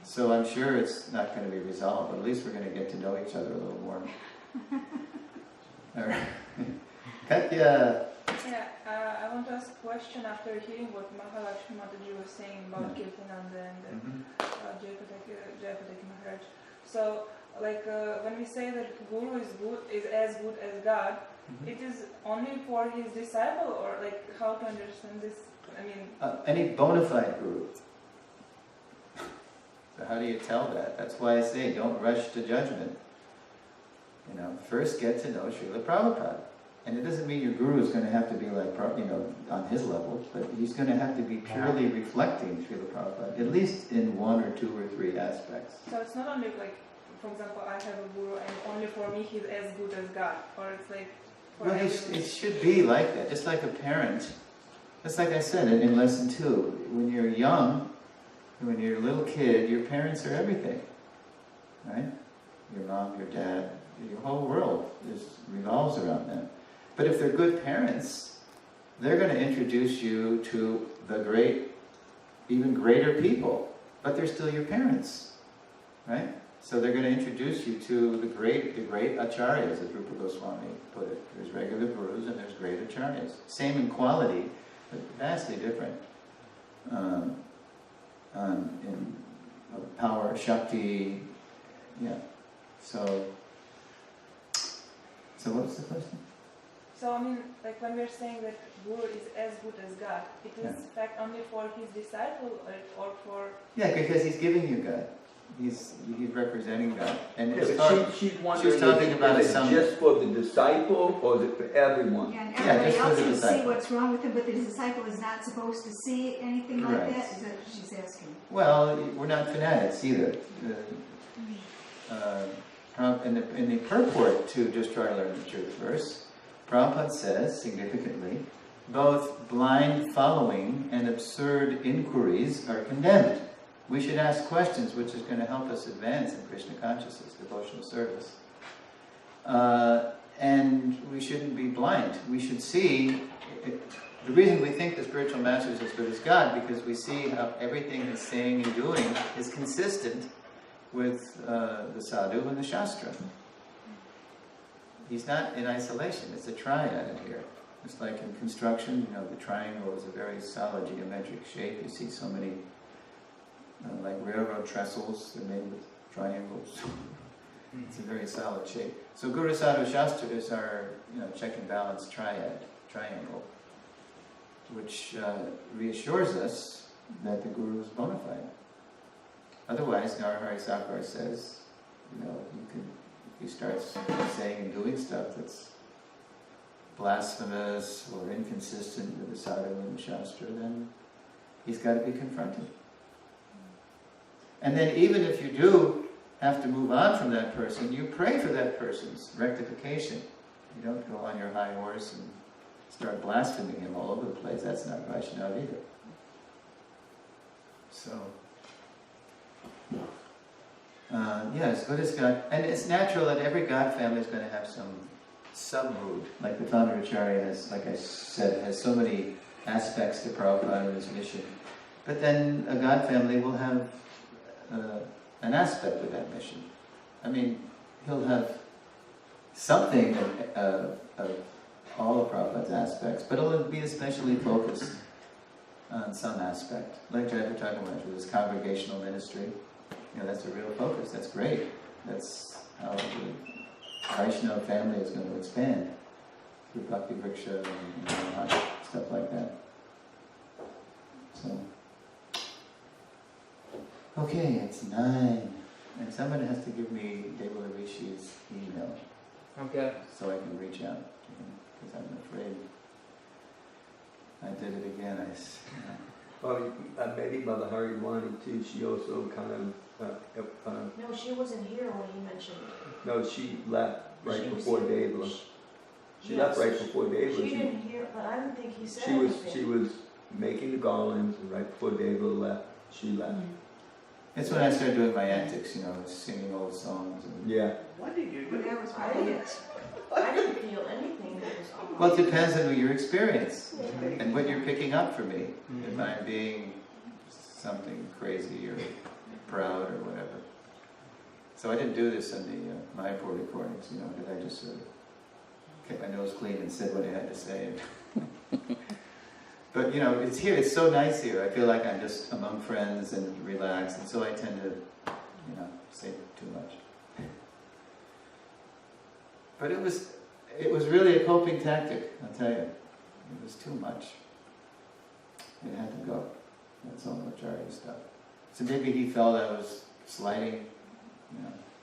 A: So I'm sure it's not going to be resolved, but at least we're going to get to know each other a little more. All right. Katya.
K: Yeah, I want to ask a question after hearing what Mahalakshmi Mataji was saying about Kirtananda and Jayapadaki Maharaj. So, when we say that Guru is as good as God, it is only for his disciple, or how to understand this? I mean,
A: any bona fide guru. So how do you tell that? That's why I say don't rush to judgment. First get to know Srila Prabhupada. And it doesn't mean your guru is going to have to be on his level, but he's going to have to be purely reflecting Srila Prabhupada, at least in one or two or three aspects.
K: So it's not only for example, I have a guru and only for me he's as good as God, or it's for
A: Well, it should be like that, just like a parent. Just like I said in lesson 2, when you're young, when you're a little kid, your parents are everything, right? Your mom, your dad, your whole world revolves around them. But if they're good parents, they're going to introduce you to the even greater people, but they're still your parents, right? So they're going to introduce you to the great acharyas, as Rupa Goswami put it. There's regular gurus and there's great acharyas. Same in quality, but vastly different. In power, shakti, yeah. So what was the question?
K: So I mean, when we're saying that Guru is as good as God, it is in fact only for his disciple, or for...
A: Yeah, because he's giving you God. He's representing God. And
C: she's wondering
A: talking about
C: is it just for the disciple or is it for everyone?
B: Yeah, and everybody else can see
A: disciple.
B: what's wrong with him, but the disciple is not supposed to see anything like that? Is that what she's asking?
A: Well, we're not fanatics either. In the purport to Just Try to Learn the Truth verse, Prabhupada says, significantly, both blind following and absurd inquiries are condemned. We should ask questions, which is going to help us advance in Krishna consciousness, devotional service. And we shouldn't be blind. We should see... The reason we think the spiritual master is as good as God, because we see how everything he's saying and doing is consistent with the sadhu and the shastra. He's not in isolation. It's a triad here. It's like in construction, the triangle is a very solid geometric shape. You see so many, like railroad trestles, they're made with triangles. It's a very solid shape. So Guru Sadhu Shastra is our check and balance triangle, which reassures us that the Guru is bona fide. Otherwise, Narahari Sakar says, if he starts saying and doing stuff that's blasphemous or inconsistent with the sadhu and the shastra, then he's got to be confronted. And then even if you do have to move on from that person, you pray for that person's rectification. You don't go on your high horse and start blaspheming him all over the place. That's not Vaishnava either. So, Yes, good as God. And it's natural that every God family is going to have some sub-mood. Like the founder Acharya has, like I said, has so many aspects to Prabhupada and his mission. But then a God family will have an aspect of that mission. I mean, he'll have something of all of Prabhupada's aspects, but it'll be especially focused on some aspect. Like Jayapataka Maharaj with his congregational ministry. That's a real focus. That's great. That's how the Vaishnava family is going to expand through Bhakti Vriksha and stuff like that. So, okay, it's 9, and someone has to give me Deva Rishi's email.
D: Okay.
A: So I can reach out to him, because I'm afraid I did it again.
C: Well, maybe Mother Haridwani too. She also kind of.
E: No, she wasn't here when he mentioned it.
C: No, she left right before Devla. She
E: Yes.
C: left right before Devla.
E: She didn't hear, but I don't think he said
C: She was
E: anything.
C: making the garlands, and right before Devla left, she left.
A: It's when I started doing my antics, singing old songs. And
C: Yeah.
J: What did you
B: But
J: do?
B: that was probably it.
E: I didn't feel anything that was off.
A: Well, it depends on your experience and what you're picking up from me. If I'm being something crazy or proud or whatever. So I didn't do this in the Mayapur recordings, because I just sort of kept my nose clean and said what I had to say. But it's here. It's so nice here. I feel like I'm just among friends and relaxed, and so I tend to, say too much. But it was really a coping tactic. I'll tell you, it was too much. It had to go. That's all Acharya stuff. So maybe he felt I was sliding,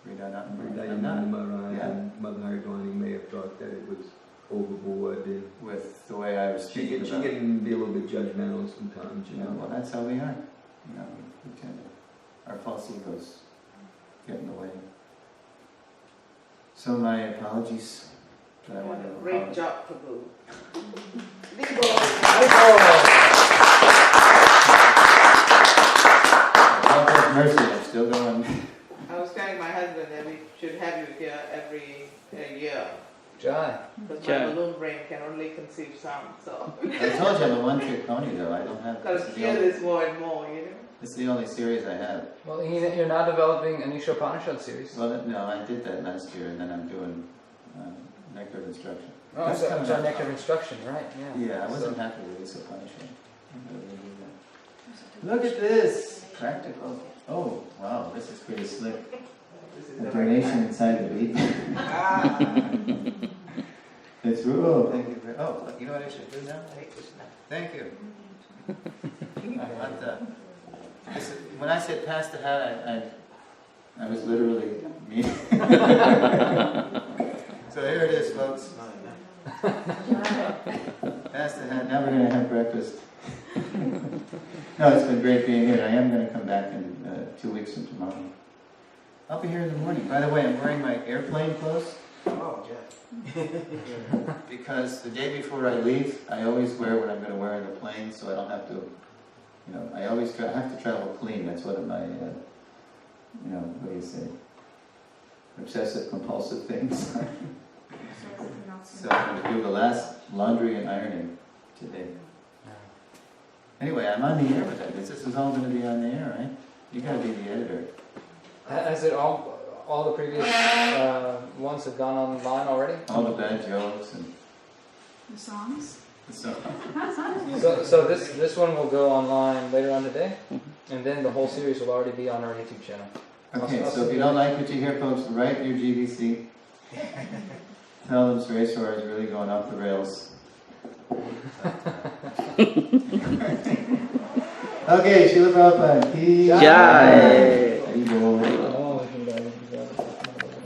C: Maharaj and Mother Haridwani may have thought that it was overboard. And
A: with the way I was
C: she
A: speaking
C: can be a little bit judgmental sometimes,
A: Well, that's how we are. We tend to, our false egos get in the way. So my apologies, but I want to
J: Great job, Prabhu.
A: Mercy, I'm still going.
J: I was telling my husband that we should have you here every year.
D: Jai.
J: Because my balloon brain can only conceive sound, so.
A: I told you I'm a one-trick pony, though. I don't have.
J: Because hear this more and more,
A: It's the only series I have.
D: Well, you're now developing an Isha Upanishad series.
A: Well, no, I did that last year, and then I'm doing Nectar of Instruction.
D: Oh, so I'm trying Nectar of Instruction, right? Yeah.
A: Yeah, I wasn't happy with this punishment. Look at this! Practical. Oh, wow, this is pretty slick. A donation inside the bead. It's rule. Thank you. You know what I should do now? Thank you. I want when I said pass the hat, I was literally meaning. So here it is, folks. Pass the hat. Now we're going to have breakfast. No, it's been great being here. I am going to come back in 2 weeks from tomorrow. I'll be here in the morning. By the way, I'm wearing my airplane clothes.
J: Oh, yeah.
A: Because the day before I leave, I always wear what I'm going to wear in the plane, so I don't have to, I always have to travel clean. That's one of my, what do you say, obsessive compulsive things. So I'm going to do the last laundry and ironing today. Anyway, I'm on the air with that. This is all going to be on the air, right? You got to be the editor.
D: Has it all the previous ones have gone online already?
A: All the bad jokes and
B: The songs?
A: the stuff.
D: So this one will go online later on today, and then the whole series will already be on our YouTube channel.
A: Okay, so if you don't like what you hear, folks, write your GBC. Tell them Suresvara is really going off the rails. Okay, Srila Prabhupada.
I: Jai.